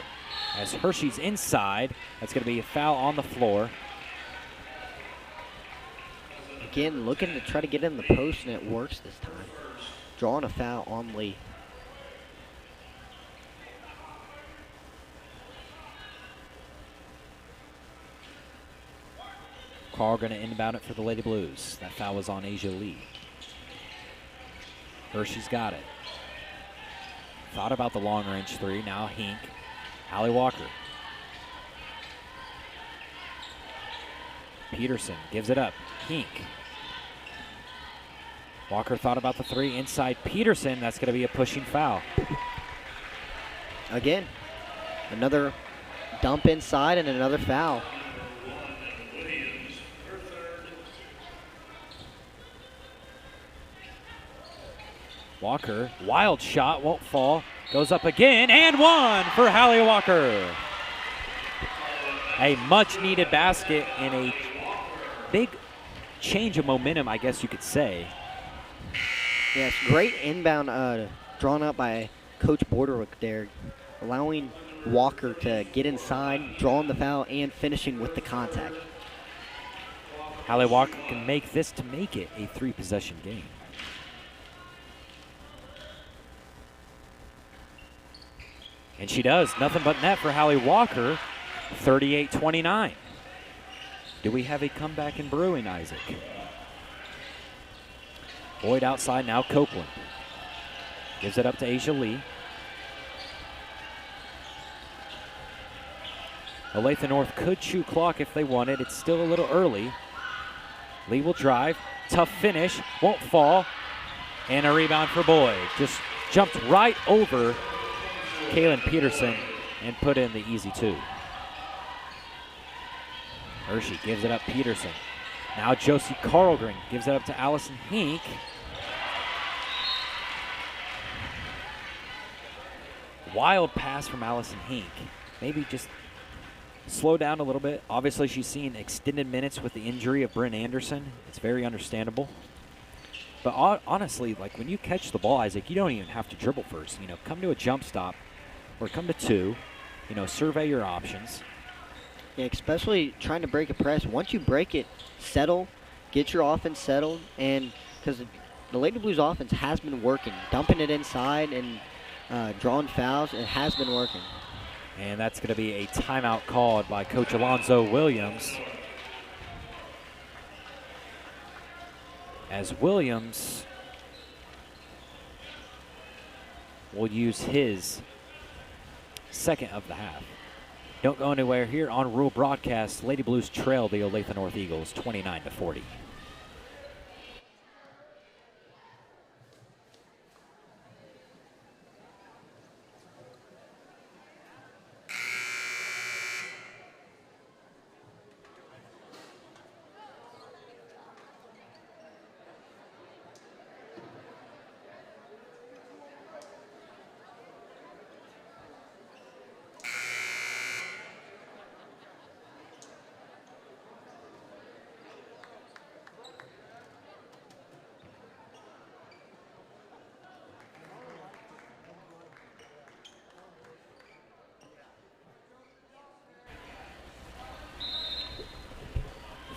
As Hershey's inside, that's going to be a foul on the floor. Again, looking to try to get in the post, and it works this time. Drawing a foul on Lee. Carl going to inbound it for the Lady Blues. That foul was on Asia Lee. Hershey's got it. Thought about the long-range three. Now Hink. Allie Walker. Peterson gives it up. Hink. Walker thought about the three inside Peterson. That's going to be a pushing foul. Again, another dump inside and another foul. Walker, wild shot, won't fall. Goes up again, and one for Hallie Walker. A much-needed basket and a big change of momentum, I guess you could say. Yes, great inbound drawn up by Coach Borderwick there, allowing Walker to get inside, drawing the foul, and finishing with the contact. Hallie Walker can make this to make it a 3-possession game. And she does. Nothing but net for Hallie Walker, 38-29. Do we have a comeback in brewing, Isaac? Boyd outside now, Copeland. Gives it up to Asia Lee. Olathe North could chew clock if they wanted. It's still a little early. Lee will drive. Tough finish. Won't fall. And a rebound for Boyd. Just jumped right over Kaylin Peterson and put in the easy 2. Hershey gives it up Peterson. Now Josie Carlgren gives it up to Allison Hink. Wild pass from Allison Hink. Maybe just slow down a little bit. Obviously, she's seen extended minutes with the injury of Bryn Anderson. It's very understandable. But honestly, like when you catch the ball, Isaac, you don't even have to dribble first. You know, come to a jump stop or come to 2. You know, survey your options. Yeah, especially trying to break a press. Once you break it, settle, get your offense settled, and because the Lady Blues offense has been working, dumping it inside and drawing fouls, it has been working. And that's going to be a timeout called by Coach Alonzo Williams. As Williams will use his second of the half. Don't go anywhere here on Rural Broadcast. Lady Blues trail the Olathe North Eagles 29-40.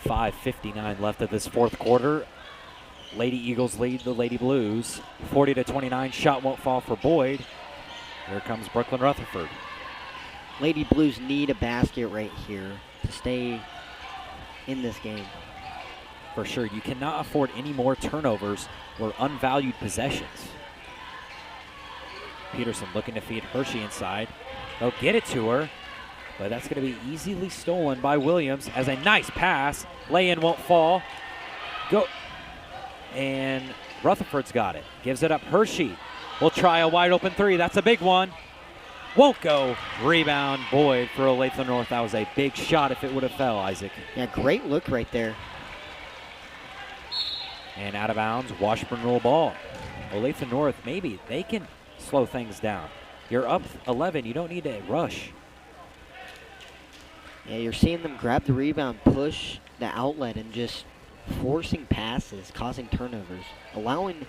.59 left of this fourth quarter. Lady Eagles lead the Lady Blues 40-29. Shot won't fall for Boyd. Here comes Brooklyn Rutherford. Lady Blues need a basket right here to stay in this game. For sure, you cannot afford any more turnovers or unvalued possessions. Peterson looking to feed Hershey inside. They'll get it to her, but that's going to be easily stolen by Williams as a nice pass. Lay-in won't fall. Go. And Rutherford's got it. Gives it up. Hershey will try a wide open 3. That's a big one. Won't go. Rebound Boyd for Olathe North. That was a big shot if it would have fell, Isaac. Yeah, great look right there. And out of bounds, Washburn roll ball. Olathe North, maybe they can slow things down. You're up 11. You don't need to rush. Yeah, you're seeing them grab the rebound, push the outlet, and just forcing passes, causing turnovers, allowing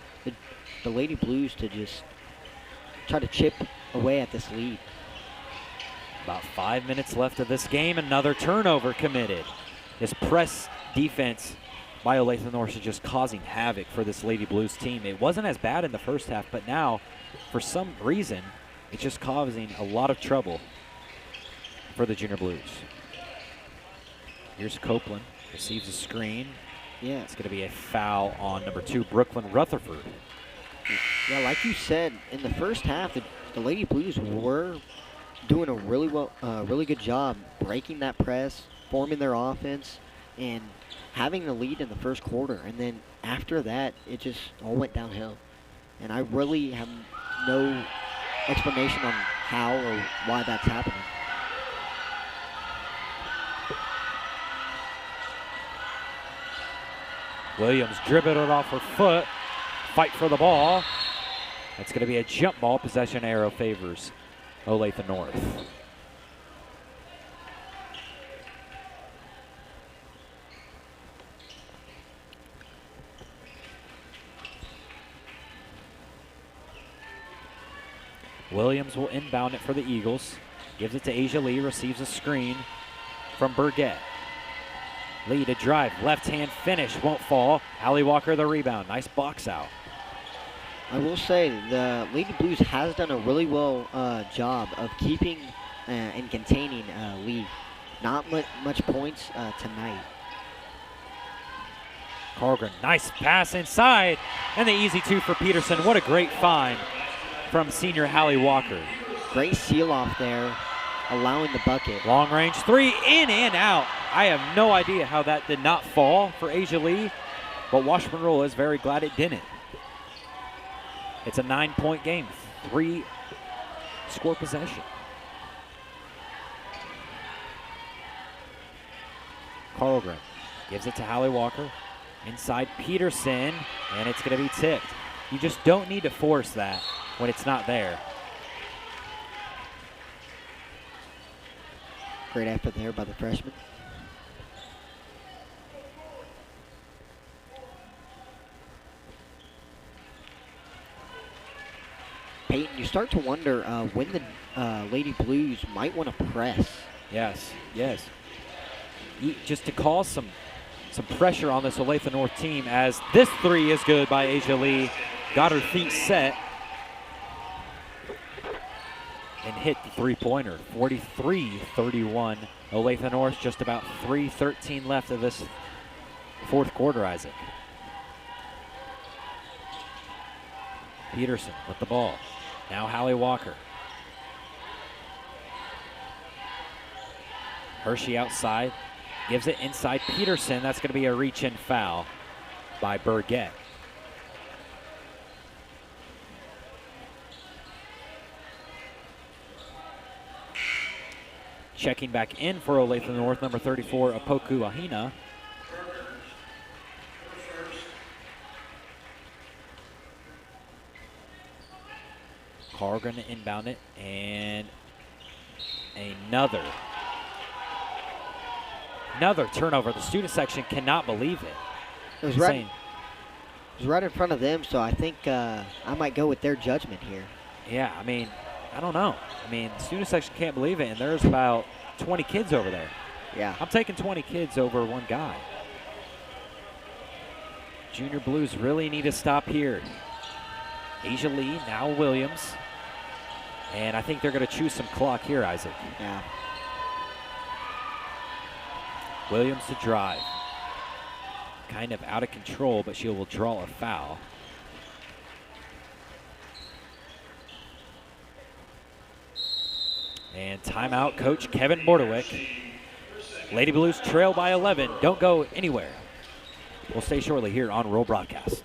the Lady Blues to just try to chip away at this lead. About 5 minutes left of this game. Another turnover committed. This press defense by Olathe North is just causing havoc for this Lady Blues team. It wasn't as bad in the first half, but now, for some reason, it's just causing a lot of trouble for the Junior Blues. Here's Copeland, receives a screen. Yeah. It's going to be a foul on number 2, Brooklyn Rutherford. Yeah, like you said, in the first half, the Lady Blues were doing a really good job breaking that press, forming their offense, and having the lead in the first quarter. And then after that, it just all went downhill. And I really have no explanation on how or why that's happening. Williams dribbled it off her foot. Fight for the ball. That's going to be a jump ball. Possession arrow favors Olathe North. Williams will inbound it for the Eagles. Gives it to Asia Lee. Receives a screen from Burgett. Lee to drive, left-hand finish, won't fall. Hallie Walker the rebound, nice box out. I will say the Lady Blues has done a really well job of keeping and containing Lee. Not much points tonight. Koehring, nice pass inside, and the easy two for Peterson. What a great find from senior Hallie Walker. Great seal off there, allowing the bucket. Long range three, in and out. I have no idea how that did not fall for Asia Lee, but Washburn Rural is very glad it didn't. It's a 9-point game, 3-score possession. Koehring gives it to Hallie Walker. Inside Peterson, and it's going to be tipped. You just don't need to force that when it's not there. Great effort there by the freshman. Peyton, you start to wonder when the Lady Blues might want to press. Yes. Just to cause some pressure on this Olathe North team, as this three is good by Asia Lee. Got her feet set and hit the three-pointer. 43-31. Olathe North, just about 3:13 left of this fourth quarter, Isaac. Peterson with the ball. Now Hallie Walker. Hershey outside. Gives it inside Peterson. That's going to be a reach-in foul by Burgett. Checking back in for Olathe North, number 34, Apoku Ahina. Koehring to inbound it, and another turnover. The student section cannot believe it. It was right in front of them, so I think I might go with their judgment here. Yeah, I mean, I don't know. I mean, the student section can't believe it, and there's about 20 kids over there. Yeah. I'm taking 20 kids over one guy. Junior Blues really need to stop here. Asia Lee, now Williams. And I think they're going to choose some clock here, Isaac. Yeah. Williams to drive. Kind of out of control, but she will draw a foul. And timeout, Coach Kevin Bordewick. Lady Blues trail by 11. Don't go anywhere. We'll stay shortly here on Rural Broadcast.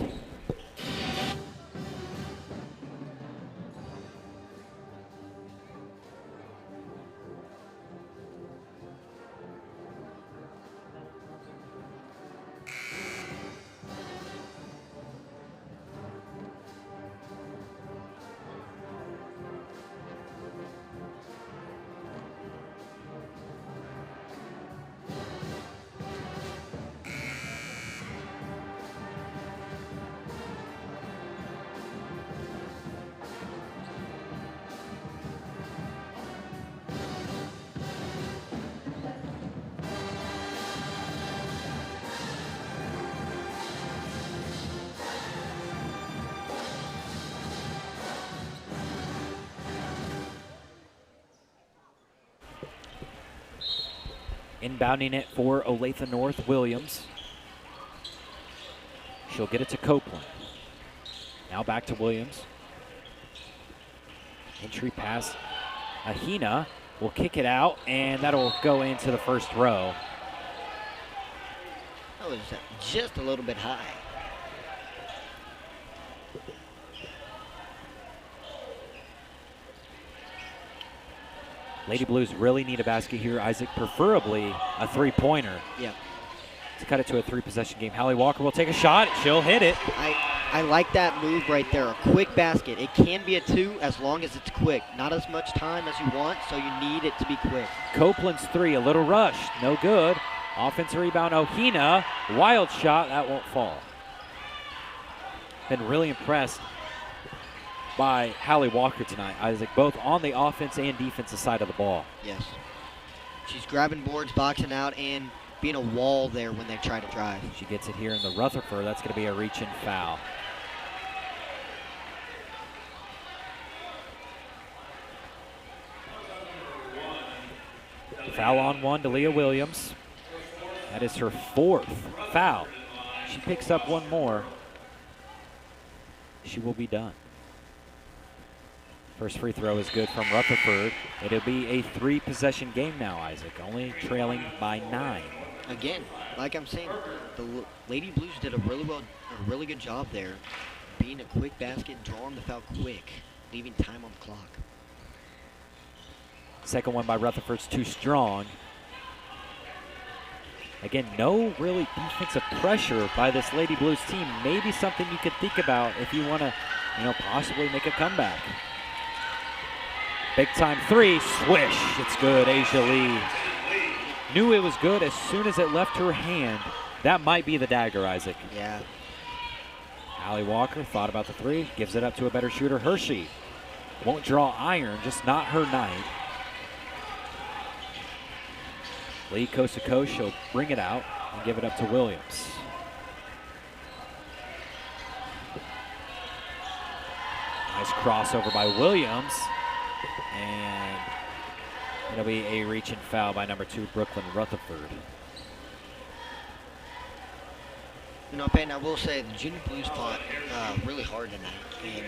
Inbounding it for Olathe North, Williams. She'll get it to Copeland. Now back to Williams. Entry pass. Ahina will kick it out, and that'll go into the first row. That was just a little bit high. Lady Blues really need a basket here, Isaac, preferably a three-pointer. Yeah. To cut it to a three-possession game. Hallie Walker will take a shot. She'll hit it. I like that move right there, a quick basket. It can be a two as long as it's quick. Not as much time as you want, so you need it to be quick. Copeland's three, a little rush, no good. Offensive rebound, Ohina. Wild shot, that won't fall. Been really impressed by Hallie Walker tonight, Isaac, both on the offense and defensive side of the ball. Yes. She's grabbing boards, boxing out, and being a wall there when they try to drive. She gets it here in the Rutherford. That's going to be a reach-in foul. Foul on one to Leah Williams. That is her 4th foul. She picks up one more. She will be done. First free throw is good from Rutherford. It'll be a 3-possession game now, Isaac, only trailing by 9. Again, like I'm saying, the Lady Blues did a really good job there, being a quick basket, drawing the foul quick, leaving time on the clock. Second one by Rutherford's too strong. Again, no really defensive pressure by this Lady Blues team. Maybe something you could think about if you want to, possibly make a comeback. Big time 3, swish, it's good, Asia Lee. Knew it was good as soon as it left her hand. That might be the dagger, Isaac. Yeah. Allie Walker thought about the 3, gives it up to a better shooter, Hershey. Won't draw iron, just not her night. Lee coast to coast, she'll bring it out and give it up to Williams. Nice crossover by Williams. And it'll be a reach and foul by number 2, Brooklyn Rutherford. Peyton, I will say the Junior Blues fought really hard tonight. And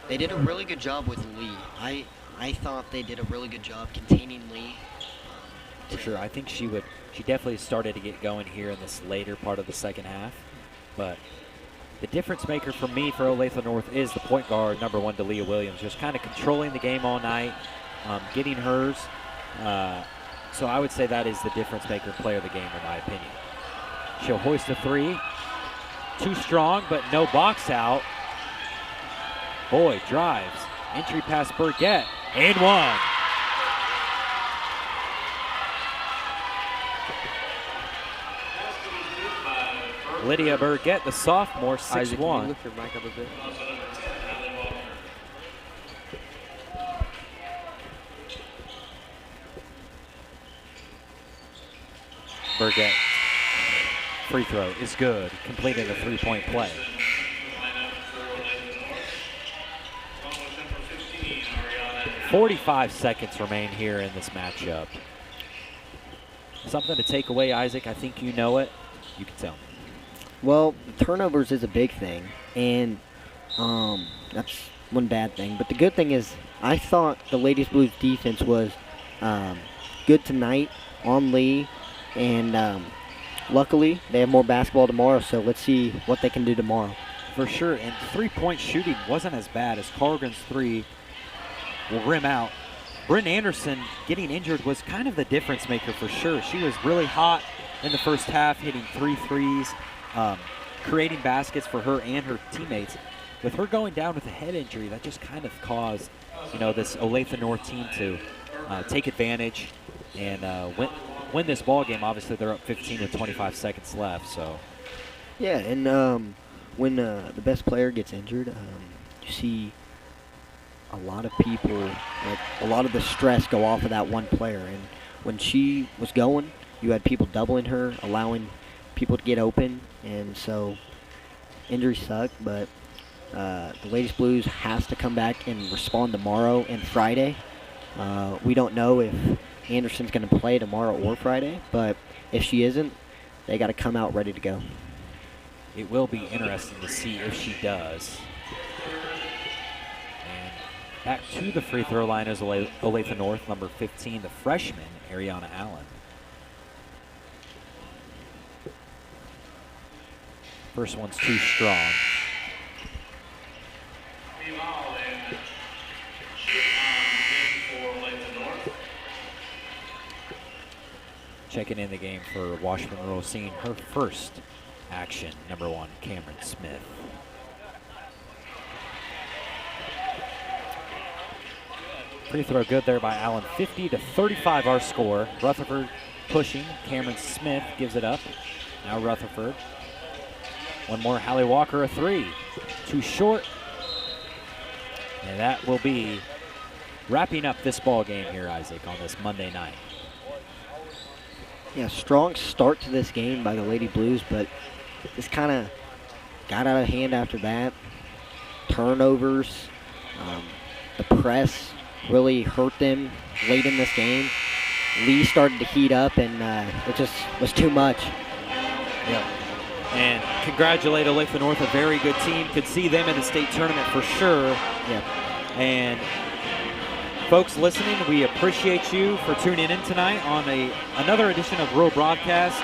they did a really good job with Lee. I thought they did a really good job containing Lee. For sure, I think she definitely started to get going here in this later part of the second half. But the difference maker for me for Olathe North is the point guard, number 1, Delia Williams, just kind of controlling the game all night, getting hers. So I would say that is the difference maker player of the game, in my opinion. She'll hoist a 3. Too strong, but no box out. Boyd drives. Entry pass Burgett. And 1. Lydia Burgett, the sophomore, 6'1". Isaac, can you lift your mic up a bit? Burgett, free throw is good, completed a 3-point play. .45 seconds remain here in this matchup. Something to take away, Isaac. I think you know it. You can tell me. Well, turnovers is a big thing, and that's one bad thing. But the good thing is I thought the Ladies Blues defense was good tonight on Lee, and luckily they have more basketball tomorrow, so let's see what they can do tomorrow. For sure, and 3-point shooting wasn't as bad as Cargan's 3 will rim out. Bryn Anderson getting injured was kind of the difference maker for sure. She was really hot in the first half, hitting 3 threes. Creating baskets for her and her teammates. With her going down with a head injury, that just kind of caused, this Olathe North team to take advantage and win this ball game. Obviously, they're up 15 with 25 seconds left. So, yeah, and when the best player gets injured, you see a lot of people, like a lot of the stress go off of that one player. And when she was going, you had people doubling her, allowing people to get open, and so injuries suck, but the Ladies Blues has to come back and respond tomorrow and Friday. We don't know if Anderson's going to play tomorrow or Friday, but if she isn't, they got to come out ready to go. It will be interesting to see if she does. And back to the free throw line is Olathe North, number 15, the freshman, Ariana Allen. First one's too strong. Checking in the game for Washburn Rural, seeing her first action, number 1, Cameron Smith. Free throw good there by Allen. 50-35 our score. Rutherford pushing. Cameron Smith gives it up. Now Rutherford. One more, Hallie Walker, a 3. Too short. And that will be wrapping up this ball game here, Isaac, on this Monday night. Yeah, strong start to this game by the Lady Blues, but just kind of got out of hand after that. Turnovers, the press really hurt them late in this game. Lee started to heat up, and it just was too much. Yeah. And congratulate Olathe North, a very good team. Could see them in the state tournament for sure. Yeah. And folks listening, we appreciate you for tuning in tonight on another edition of Rural Broadcast.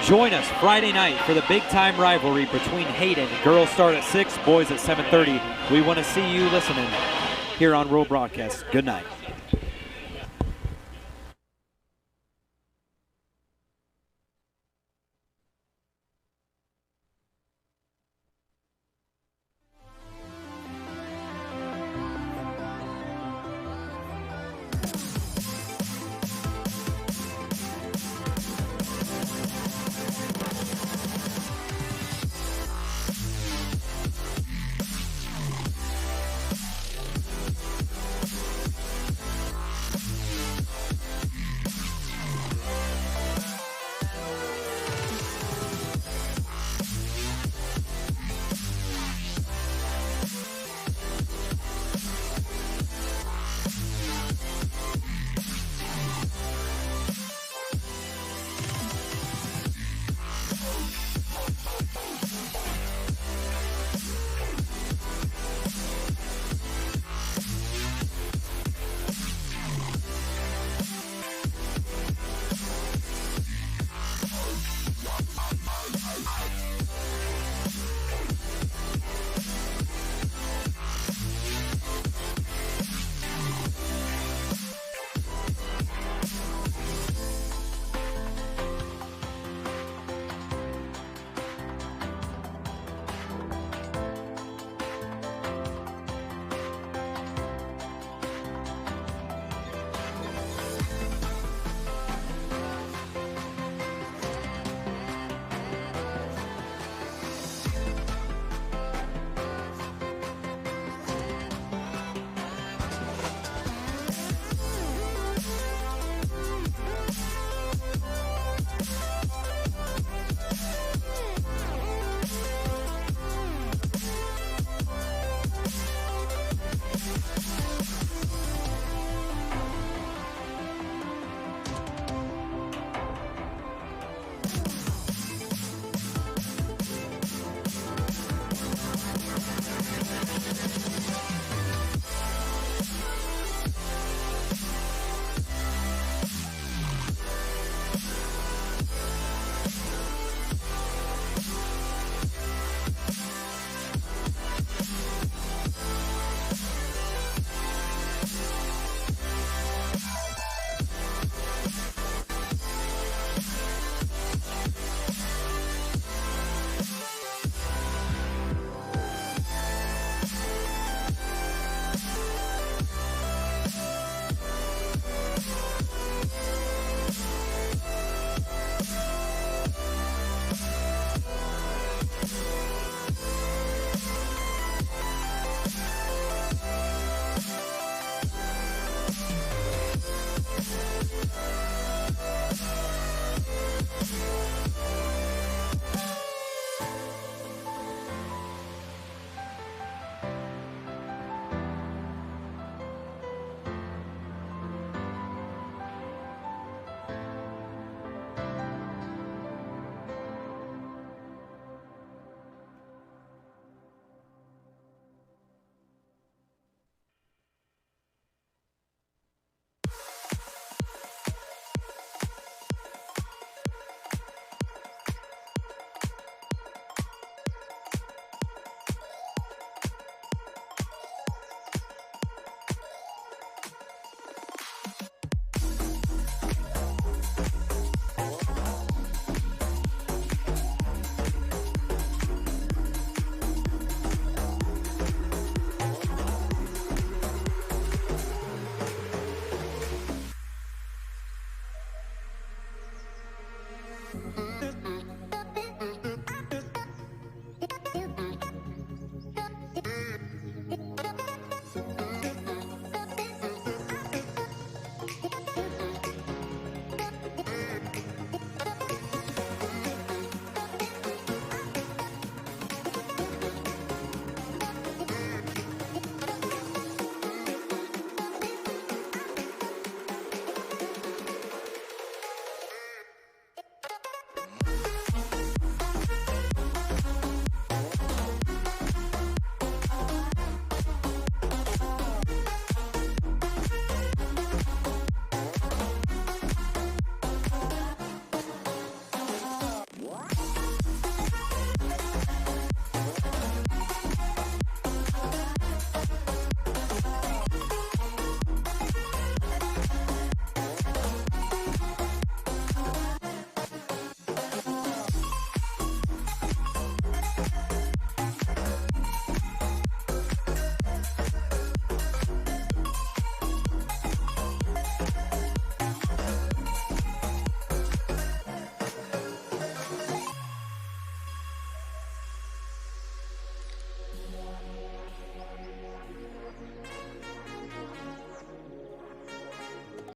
Join us Friday night for the big-time rivalry between Hayden. Girls start at 6, boys at 7:30. We want to see you listening here on Rural Broadcast. Good night.